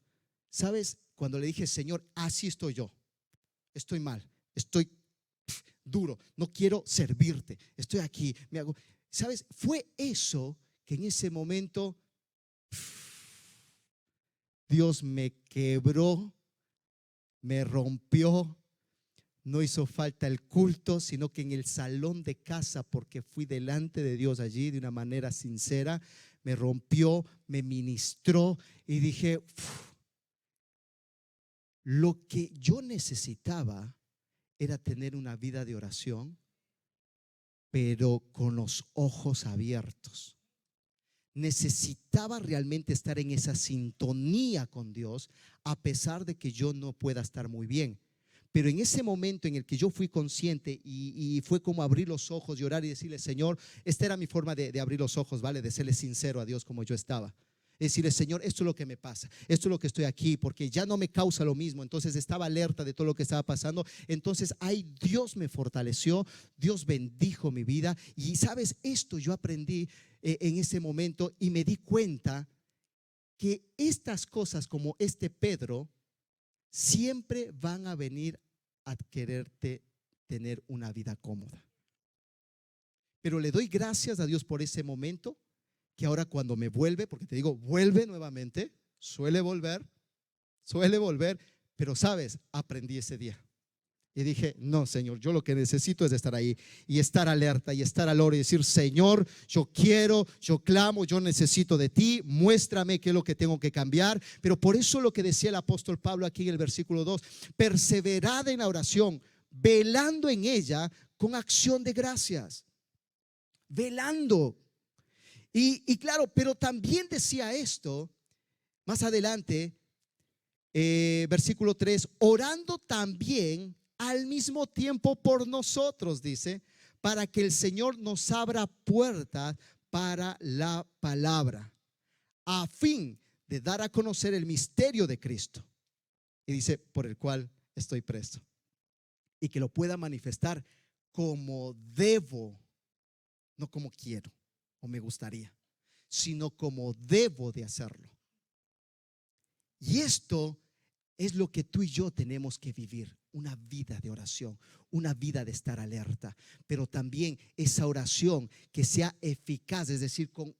¿sabes? Cuando le dije, Señor, así estoy yo, estoy mal, estoy duro, no quiero servirte, estoy aquí, me hago, ¿sabes? Fue eso que en ese momento Dios me quebró, me rompió. No hizo falta el culto, sino que en el salón de casa, porque fui delante de Dios allí de una manera sincera, me rompió, me ministró y dije, lo que yo necesitaba era tener una vida de oración, pero con los ojos abiertos. Necesitaba realmente estar en esa sintonía con Dios, a pesar de que yo no pueda estar muy bien. Pero en ese momento en el que yo fui consciente y fue como abrir los ojos y orar y decirle, Señor, esta era mi forma de abrir los ojos, ¿vale? De serle sincero a Dios como yo estaba. Decirle, Señor, esto es lo que me pasa, esto es lo que estoy aquí, porque ya no me causa lo mismo. Entonces estaba alerta de todo lo que estaba pasando. Entonces ahí Dios me fortaleció, Dios bendijo mi vida. Y sabes, esto yo aprendí en ese momento y me di cuenta que estas cosas como este Pedro siempre van a venir a quererte tener una vida cómoda. Pero le doy gracias a Dios por ese momento, que ahora cuando me vuelve, porque te digo, vuelve nuevamente, suele volver, pero sabes, aprendí ese día. Y dije, no, Señor, yo lo que necesito es estar ahí y estar alerta y estar al oro y decir, Señor, yo quiero, yo clamo, yo necesito de ti, muéstrame qué es lo que tengo que cambiar. Pero por eso lo que decía el apóstol Pablo aquí en el versículo 2, perseverad en la oración, velando en ella con acción de gracias, velando. Y claro, pero también decía esto más adelante, versículo 3, orando también al mismo tiempo por nosotros, dice, para que el Señor nos abra puertas para la palabra, a fin de dar a conocer el misterio de Cristo. Y dice, por el cual estoy presto, y que lo pueda manifestar como debo, no como quiero o me gustaría, sino como debo de hacerlo. Y esto es lo que tú y yo tenemos que vivir, una vida de oración, una vida de estar alerta, pero también esa oración que sea eficaz, es decir, con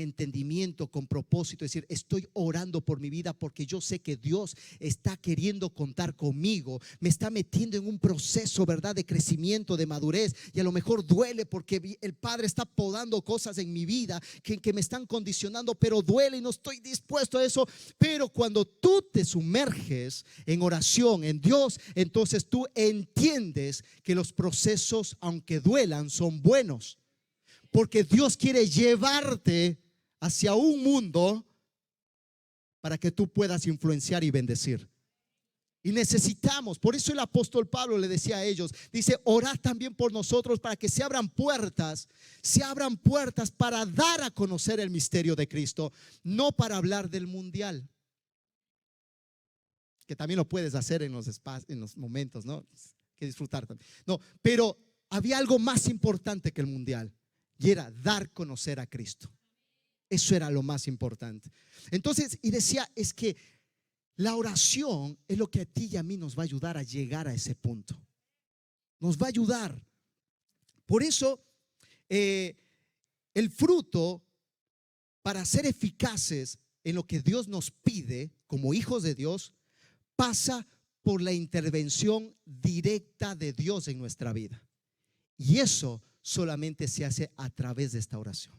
entendimiento, con propósito, es decir, estoy orando por mi vida porque yo sé que Dios está queriendo contar conmigo, me está metiendo en un proceso, ¿verdad?, de crecimiento, de madurez, y a lo mejor duele porque el Padre está podando cosas en mi vida que me están condicionando, pero duele y no estoy dispuesto a eso. Pero cuando tú te sumerges en oración, en Dios, entonces tú entiendes que los procesos, aunque duelan, son buenos, porque Dios quiere llevarte hacia un mundo para que tú puedas influenciar y bendecir. Y necesitamos, por eso el apóstol Pablo le decía a ellos, dice, orad también por nosotros para que se abran puertas para dar a conocer el misterio de Cristo, no para hablar del mundial, que también lo puedes hacer en los espacios, en los momentos, ¿no? Que disfrutar también. No, pero había algo más importante que el mundial, y era dar a conocer a Cristo. Eso era lo más importante. Entonces, y decía, es que la oración es lo que a ti y a mí nos va a ayudar a llegar a ese punto. Nos va a ayudar. Por eso, el fruto para ser eficaces en lo que Dios nos pide como hijos de Dios pasa por la intervención directa de Dios en nuestra vida. Y eso solamente se hace a través de esta oración.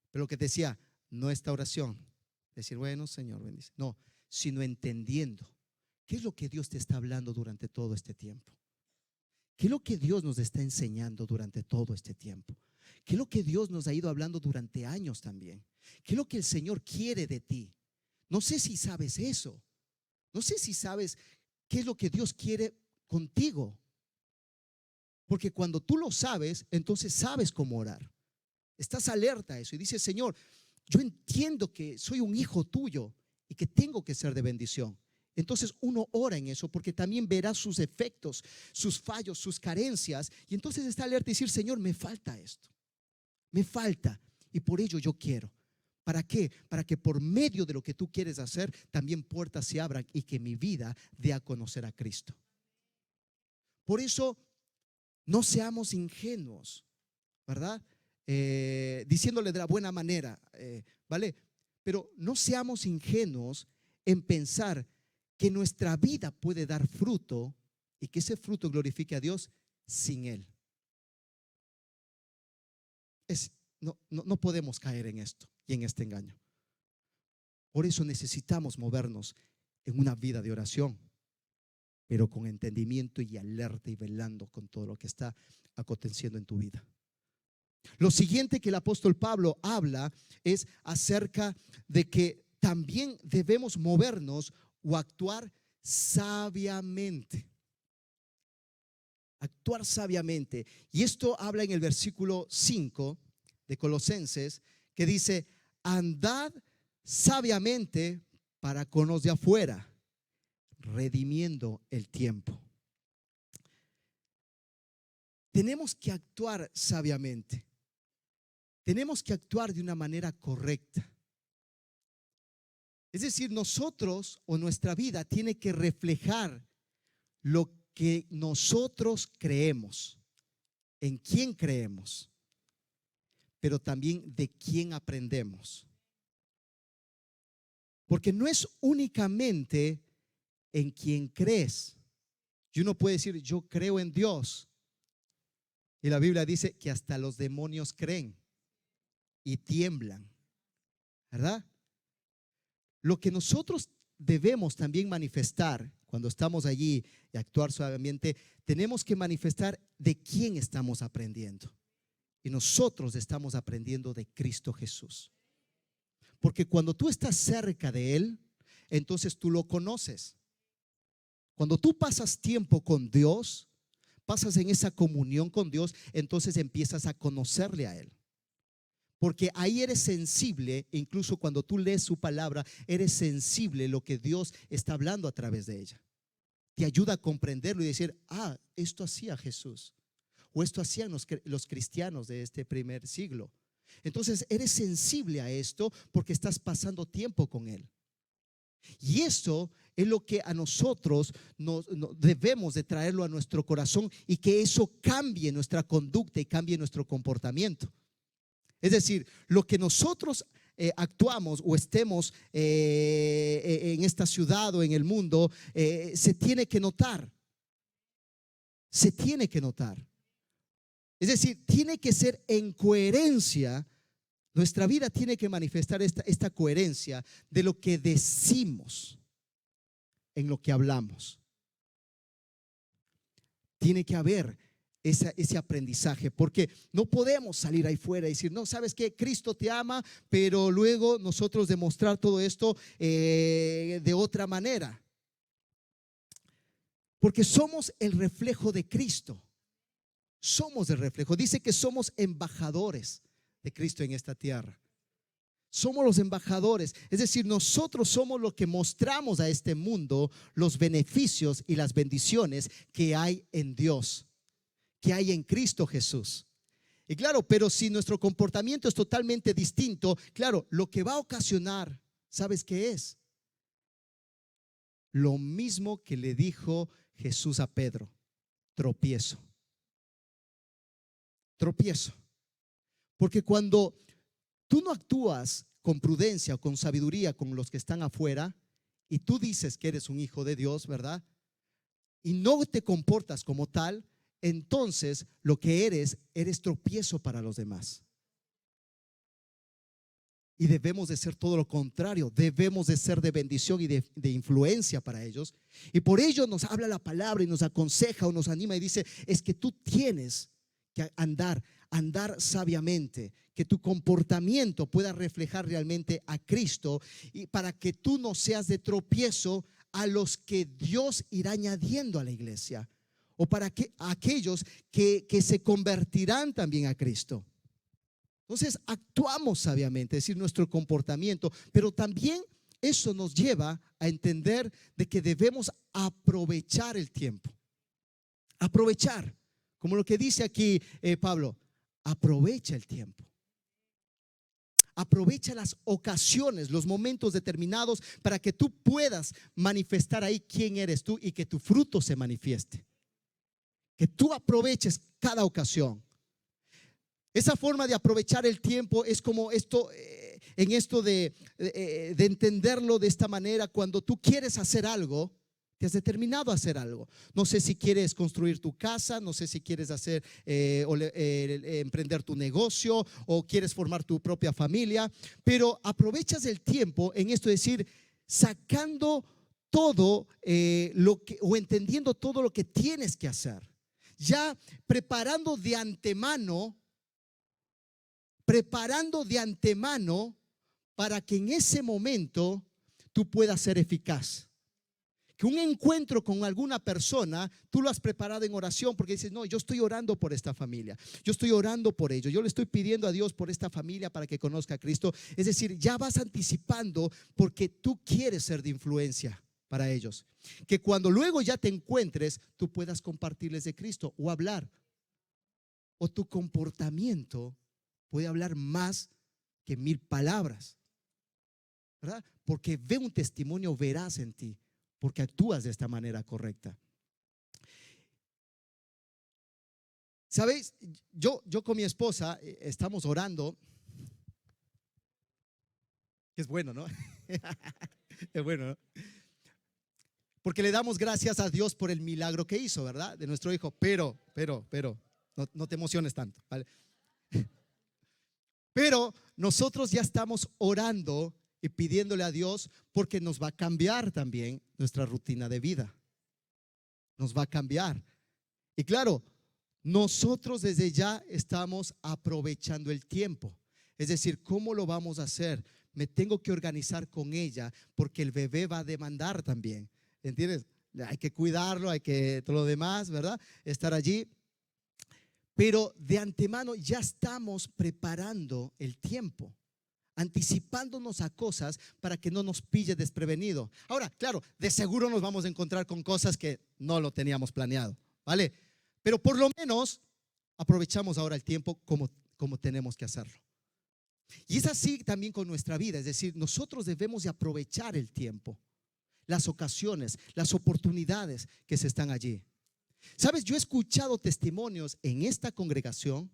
Pero lo que decía, no esta oración, decir, bueno, Señor, bendice. No, sino entendiendo qué es lo que Dios te está hablando durante todo este tiempo. ¿Qué es lo que Dios nos está enseñando durante todo este tiempo? ¿Qué es lo que Dios nos ha ido hablando durante años también? ¿Qué es lo que el Señor quiere de ti? No sé si sabes eso. No sé si sabes qué es lo que Dios quiere contigo. Porque cuando tú lo sabes, entonces sabes cómo orar. Estás alerta a eso y dices, Señor, yo entiendo que soy un hijo tuyo y que tengo que ser de bendición. Entonces uno ora en eso porque también verá sus efectos, sus fallos, sus carencias. Y entonces está alerta y decir, Señor, me falta esto. Me falta y por ello yo quiero. ¿Para qué? Para que por medio de lo que tú quieres hacer, también puertas se abran y que mi vida dé a conocer a Cristo. Por eso no seamos ingenuos, ¿verdad? Diciéndole de la buena manera, ¿vale? Pero no seamos ingenuos en pensar que nuestra vida puede dar fruto y que ese fruto glorifique a Dios sin Él. No podemos caer en esto y en este engaño. Por eso necesitamos movernos en una vida de oración, pero con entendimiento y alerta y velando con todo lo que está aconteciendo en tu vida. Lo siguiente que el apóstol Pablo habla es acerca de que también debemos movernos o actuar sabiamente. Actuar sabiamente. Y esto habla en el versículo 5 de Colosenses, que dice, andad sabiamente para con los de afuera, redimiendo el tiempo. Tenemos que actuar sabiamente. Tenemos que actuar de una manera correcta. Es decir, nosotros o nuestra vida tiene que reflejar lo que nosotros creemos, en quién creemos, pero también de quién aprendemos. Porque no es únicamente en quién crees, Y uno puede decir, yo creo en Dios. Y la Biblia dice que hasta los demonios creen y tiemblan, ¿verdad? Lo que nosotros debemos también manifestar cuando estamos allí y actuar suavemente, tenemos que manifestar de quién estamos aprendiendo. Y nosotros estamos aprendiendo de Cristo Jesús. Porque cuando tú estás cerca de Él, entonces tú lo conoces. Cuando tú pasas tiempo con Dios, pasas en esa comunión con Dios, entonces empiezas a conocerle a Él. Porque ahí eres sensible, incluso cuando tú lees su palabra, eres sensible lo que Dios está hablando a través de ella. Te ayuda a comprenderlo y decir, esto hacía Jesús, o esto hacían los cristianos de este primer siglo. Entonces eres sensible a esto porque estás pasando tiempo con Él. Y esto es lo que a nosotros debemos de traerlo a nuestro corazón, y que eso cambie nuestra conducta y cambie nuestro comportamiento. Es decir, lo que nosotros actuamos o estemos en esta ciudad o en el mundo, se tiene que notar. Se tiene que notar. Es decir, tiene que ser en coherencia. Nuestra vida tiene que manifestar esta coherencia de lo que decimos en lo que hablamos. Tiene que haber ese aprendizaje, porque no podemos salir ahí fuera y decir, no, ¿sabes qué? Cristo te ama, pero luego nosotros demostrar todo esto de otra manera. Porque somos el reflejo de Cristo. Somos el reflejo. Dice que somos embajadores de Cristo en esta tierra. Somos los embajadores, es decir, nosotros somos los que mostramos a este mundo los beneficios y las bendiciones que hay en Dios, que hay en Cristo Jesús. Y claro, pero si nuestro comportamiento es totalmente distinto, claro, lo que va a ocasionar, ¿sabes qué es? Lo mismo que le dijo Jesús a Pedro: tropiezo. Tropiezo. Porque cuando tú no actúas con prudencia o con sabiduría con los que están afuera, y tú dices que eres un hijo de Dios, ¿verdad? Y no te comportas como tal, entonces lo que eres tropiezo para los demás. Y debemos de ser todo lo contrario, debemos de ser de bendición y de influencia para ellos. Y por ello nos habla la palabra y nos aconseja o nos anima y dice, es que tú tienes que andar sabiamente, que tu comportamiento pueda reflejar realmente a Cristo, y para que tú no seas de tropiezo a los que Dios irá añadiendo a la iglesia, o para que aquellos que se convertirán también a Cristo. Entonces actuamos sabiamente, es decir, nuestro comportamiento, pero también eso nos lleva a entender de que debemos aprovechar el tiempo. Aprovechar, como lo que dice aquí Pablo, aprovecha el tiempo. Aprovecha las ocasiones, los momentos determinados, para que tú puedas manifestar ahí quién eres tú y que tu fruto se manifieste. Que tú aproveches cada ocasión. Esa forma de aprovechar el tiempo es como esto, en esto de entenderlo de esta manera. Cuando tú quieres hacer algo, te has determinado a hacer algo. No sé si quieres construir tu casa, no sé si quieres hacer emprender tu negocio, o quieres formar tu propia familia, pero aprovechas el tiempo en esto, es decir, sacando todo o entendiendo todo lo que tienes que hacer, ya preparando de antemano para que en ese momento tú puedas ser eficaz. Que un encuentro con alguna persona, tú lo has preparado en oración, porque dices, no, yo estoy orando por esta familia, yo estoy orando por ellos, yo le estoy pidiendo a Dios por esta familia para que conozca a Cristo. Es decir, ya vas anticipando porque tú quieres ser de influencia para ellos. Que cuando luego ya te encuentres, tú puedas compartirles de Cristo o hablar. O tu comportamiento puede hablar más que 1000 palabras, ¿verdad? Porque ve un testimonio veraz en ti, porque actúas de esta manera correcta. ¿Sabéis? Yo con mi esposa estamos orando. Es bueno, ¿no? Es bueno, ¿no? porque le damos gracias a Dios por el milagro que hizo, ¿verdad? De nuestro hijo. Pero, no te emociones tanto, ¿vale? Pero nosotros ya estamos orando y pidiéndole a Dios porque nos va a cambiar también nuestra rutina de vida. Nos va a cambiar. Y claro, nosotros desde ya estamos aprovechando el tiempo. Es decir, ¿cómo lo vamos a hacer? Me tengo que organizar con ella porque el bebé va a demandar también. ¿Entiendes? Hay que cuidarlo, hay que todo lo demás, ¿verdad? Estar allí. Pero de antemano ya estamos preparando el tiempo, anticipándonos a cosas para que no nos pille desprevenido. Ahora, claro, de seguro nos vamos a encontrar con cosas que no lo teníamos planeado, ¿vale? Pero por lo menos aprovechamos ahora el tiempo como tenemos que hacerlo. Y es así también con nuestra vida, es decir, nosotros debemos de aprovechar el tiempo, las ocasiones, las oportunidades que se están allí. Sabes, yo he escuchado testimonios en esta congregación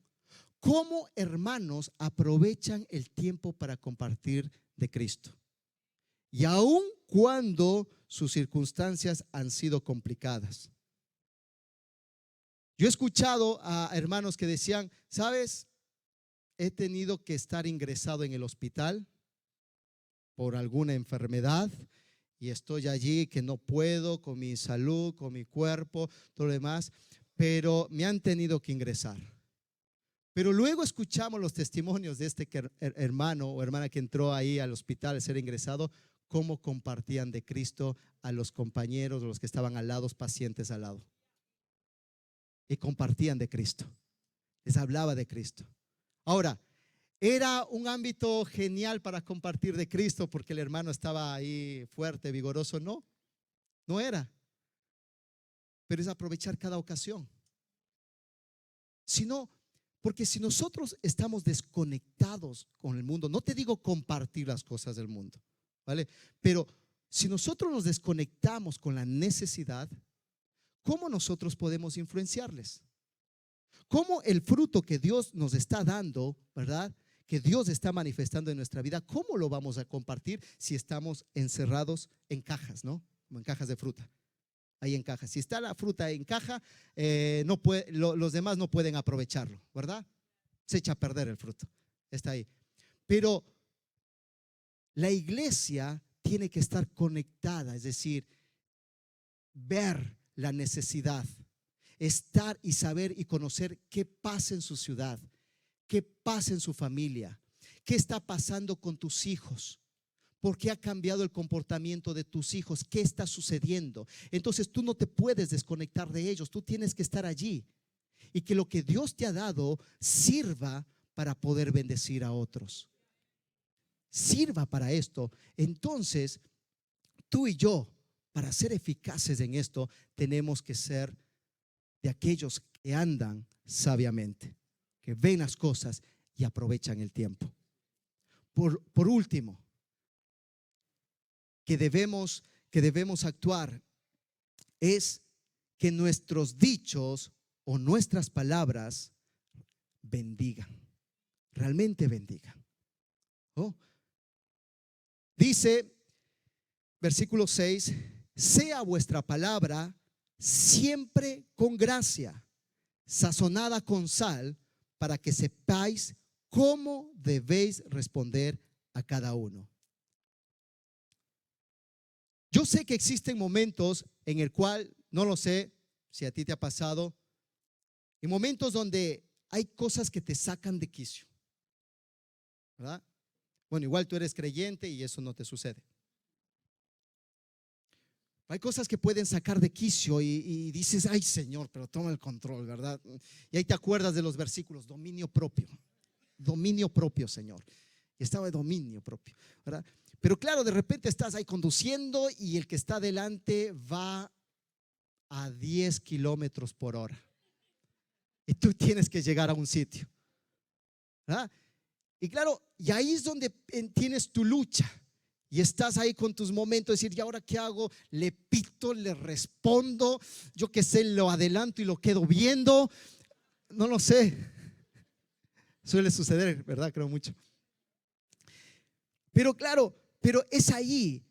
cómo hermanos aprovechan el tiempo para compartir de Cristo. Y aun cuando sus circunstancias han sido complicadas. Yo he escuchado a hermanos que decían, ¿sabes? He tenido que estar ingresado en el hospital por alguna enfermedad y estoy allí que no puedo con mi salud, con mi cuerpo, todo lo demás, pero me han tenido que ingresar. Pero luego escuchamos los testimonios de este hermano o hermana que entró ahí al hospital a ser ingresado, cómo compartían de Cristo a los compañeros, los que estaban al lado, pacientes al lado. Y compartían de Cristo, les hablaba de Cristo. Ahora, ¿era un ámbito genial para compartir de Cristo porque el hermano estaba ahí fuerte, vigoroso? No, no era. Pero es aprovechar cada ocasión. Sino, porque si nosotros estamos desconectados con el mundo, no te digo compartir las cosas del mundo, ¿vale? Pero si nosotros nos desconectamos con la necesidad, ¿cómo nosotros podemos influenciarles? ¿Cómo el fruto que Dios nos está dando, verdad? Que Dios está manifestando en nuestra vida, ¿cómo lo vamos a compartir si estamos encerrados en cajas, ¿no? Como en cajas de fruta. Ahí en cajas. Si está la fruta en caja, no puede, los demás no pueden aprovecharlo, ¿verdad? Se echa a perder el fruto. Está ahí. Pero la iglesia tiene que estar conectada, es decir, ver la necesidad, estar y saber y conocer qué pasa en su ciudad, qué pasa en su familia, qué está pasando con tus hijos, por qué ha cambiado el comportamiento de tus hijos, qué está sucediendo. Entonces tú no te puedes desconectar de ellos, tú tienes que estar allí y que lo que Dios te ha dado sirva para poder bendecir a otros. Sirva para esto. Entonces, tú y yo, para ser eficaces en esto, tenemos que ser de aquellos que andan sabiamente, que ven las cosas y aprovechan el tiempo. Por último, que debemos actuar es que nuestros dichos o nuestras palabras bendigan, realmente bendigan. ¿Oh? Dice, versículo 6, sea vuestra palabra siempre con gracia, sazonada con sal, para que sepáis cómo debéis responder a cada uno. Yo sé que existen momentos en el cual, no lo sé si a ti te ha pasado, en momentos donde hay cosas que te sacan de quicio, ¿verdad? Bueno, igual tú eres creyente y eso no te sucede. Hay cosas que pueden sacar de quicio y dices, ay Señor, pero toma el control, ¿verdad? Y ahí te acuerdas de los versículos, dominio propio, Señor. Y estaba de dominio propio, ¿verdad? Pero claro, de repente estás ahí conduciendo y el que está delante va a 10 kilómetros por hora. Y tú tienes que llegar a un sitio, ¿verdad? Y claro, y ahí es donde tienes tu lucha. Y estás ahí con tus momentos de decir, ¿y ahora qué hago? Le pito, le respondo, yo qué sé, lo adelanto y lo quedo viendo. No lo sé. Suele suceder, ¿verdad? Creo mucho. Pero claro, pero es ahí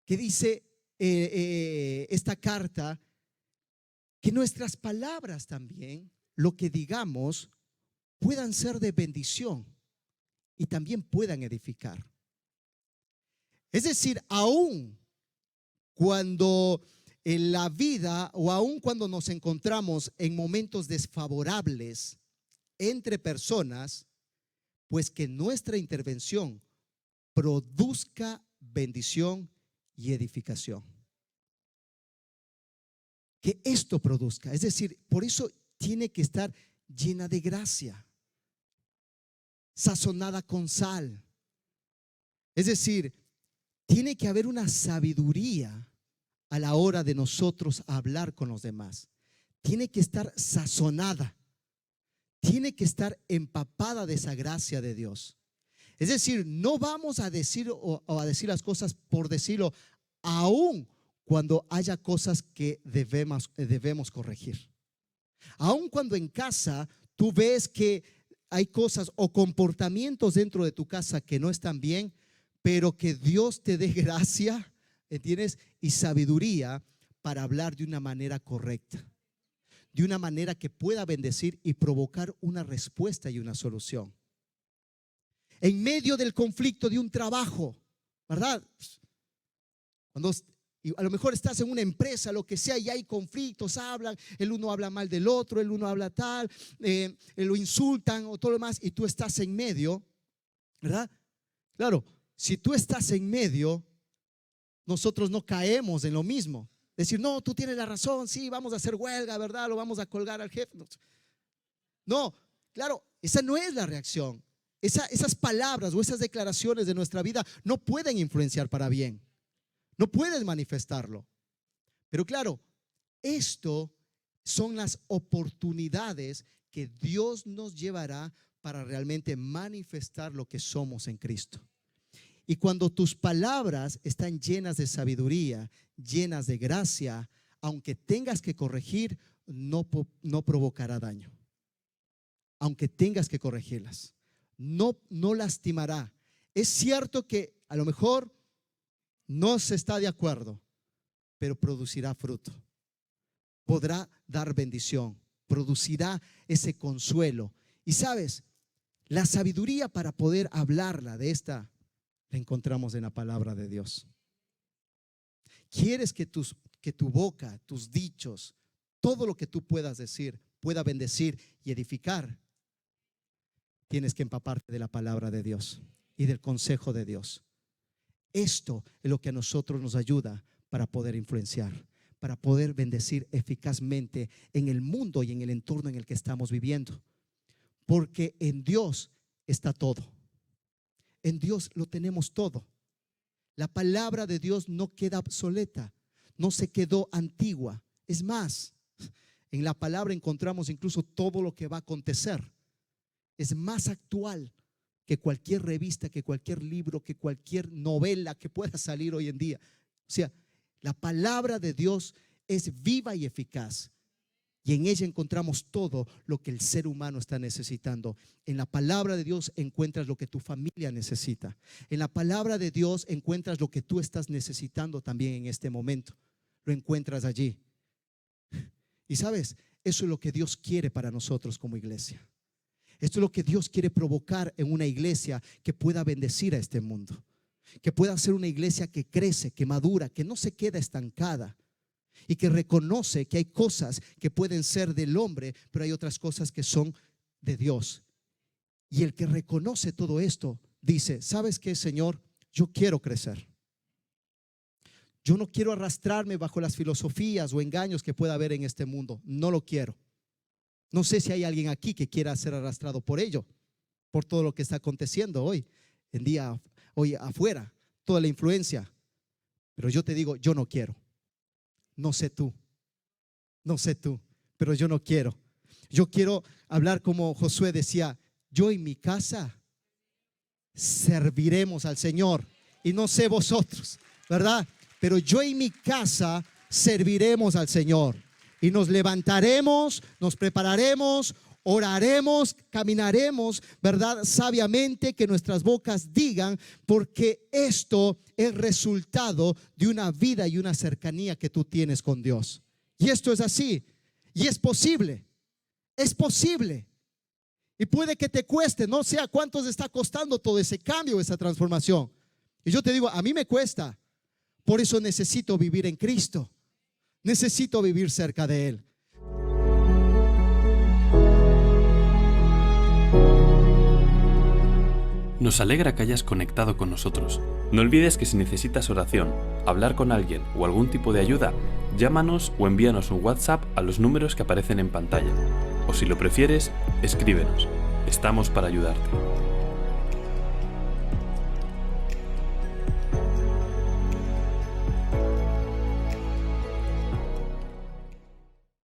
que dice, esta carta, que nuestras palabras también, lo que digamos, puedan ser de bendición y también puedan edificar. Es decir, aún cuando en la vida o aún cuando nos encontramos en momentos desfavorables entre personas, pues que nuestra intervención produzca bendición y edificación. Que esto produzca, es decir, por eso tiene que estar llena de gracia, sazonada con sal. Es decir, tiene que haber una sabiduría a la hora de nosotros hablar con los demás. Tiene que estar sazonada, tiene que estar empapada de esa gracia de Dios. Es decir, no vamos a decir o a decir las cosas por decirlo, aún cuando haya cosas que debemos corregir. Aun cuando en casa tú ves que hay cosas o comportamientos dentro de tu casa que no están bien, pero que Dios te dé gracia, ¿entiendes? Y sabiduría para hablar de una manera correcta, de una manera que pueda bendecir y provocar una respuesta y una solución. En medio del conflicto de un trabajo, ¿verdad? Cuando y a lo mejor estás en una empresa, lo que sea, y hay conflictos, hablan, el uno habla mal del otro, el uno habla tal, lo insultan o todo lo demás, y tú estás en medio, ¿verdad? Claro, si tú estás en medio, nosotros no caemos en lo mismo. Decir, no, tú tienes la razón, sí, vamos a hacer huelga, ¿verdad? Lo vamos a colgar al jefe. No, claro, esa no es la reacción. Esas palabras o esas declaraciones de nuestra vida no pueden influenciar para bien. No puedes manifestarlo. Pero claro, esto son las oportunidades que Dios nos llevará para realmente manifestar lo que somos en Cristo. Y cuando tus palabras están llenas de sabiduría, llenas de gracia, aunque tengas que corregir, no provocará daño. Aunque tengas que corregirlas, no lastimará. Es cierto que a lo mejor no se está de acuerdo, pero producirá fruto. Podrá dar bendición, producirá ese consuelo. Y sabes, la sabiduría para poder hablarla de esta, la encontramos en la palabra de Dios. ¿Quieres que tu boca, tus dichos, todo lo que tú puedas decir, pueda bendecir y edificar? Tienes que empaparte de la palabra de Dios y del consejo de Dios. Esto es lo que a nosotros nos ayuda para poder influenciar, para poder bendecir eficazmente en el mundo y en el entorno en el que estamos viviendo. Porque en Dios está todo. En Dios lo tenemos todo. La palabra de Dios no queda obsoleta, no se quedó antigua. Es más, en la palabra encontramos incluso todo lo que va a acontecer. Es más actual que cualquier revista, que cualquier libro, que cualquier novela que pueda salir hoy en día. O sea, la palabra de Dios es viva y eficaz. Y en ella encontramos todo lo que el ser humano está necesitando. En la palabra de Dios encuentras lo que tu familia necesita. En la palabra de Dios encuentras lo que tú estás necesitando también en este momento. Lo encuentras allí. Y sabes, eso es lo que Dios quiere para nosotros como iglesia. Esto es lo que Dios quiere provocar en una iglesia que pueda bendecir a este mundo. Que pueda ser una iglesia que crece, que madura, que no se queda estancada. Y que reconoce que hay cosas que pueden ser del hombre, pero hay otras cosas que son de Dios. Y el que reconoce todo esto dice, ¿sabes qué, Señor? Yo quiero crecer. Yo no quiero arrastrarme bajo las filosofías o engaños que pueda haber en este mundo. No lo quiero. No sé si hay alguien aquí que quiera ser arrastrado por ello, por todo lo que está aconteciendo hoy afuera, toda la influencia. Pero yo te digo, yo no quiero. No sé tú, pero yo no quiero. Yo quiero hablar como Josué decía, yo y mi casa serviremos al Señor. Y no sé vosotros, ¿verdad? Pero yo y mi casa serviremos al Señor. Y nos levantaremos, nos prepararemos, oraremos, caminaremos, ¿verdad? Sabiamente, que nuestras bocas digan, porque esto es resultado de una vida y una cercanía que tú tienes con Dios. Y esto es así, y es posible, es posible. Y puede que te cueste, no sé a cuántos está costando todo ese cambio, esa transformación. Y yo te digo, a mí me cuesta. Por eso necesito vivir en Cristo. Necesito vivir cerca de Él. Nos alegra que hayas conectado con nosotros. No olvides que si necesitas oración, hablar con alguien o algún tipo de ayuda, llámanos o envíanos un WhatsApp a los números que aparecen en pantalla. O si lo prefieres, escríbenos. Estamos para ayudarte.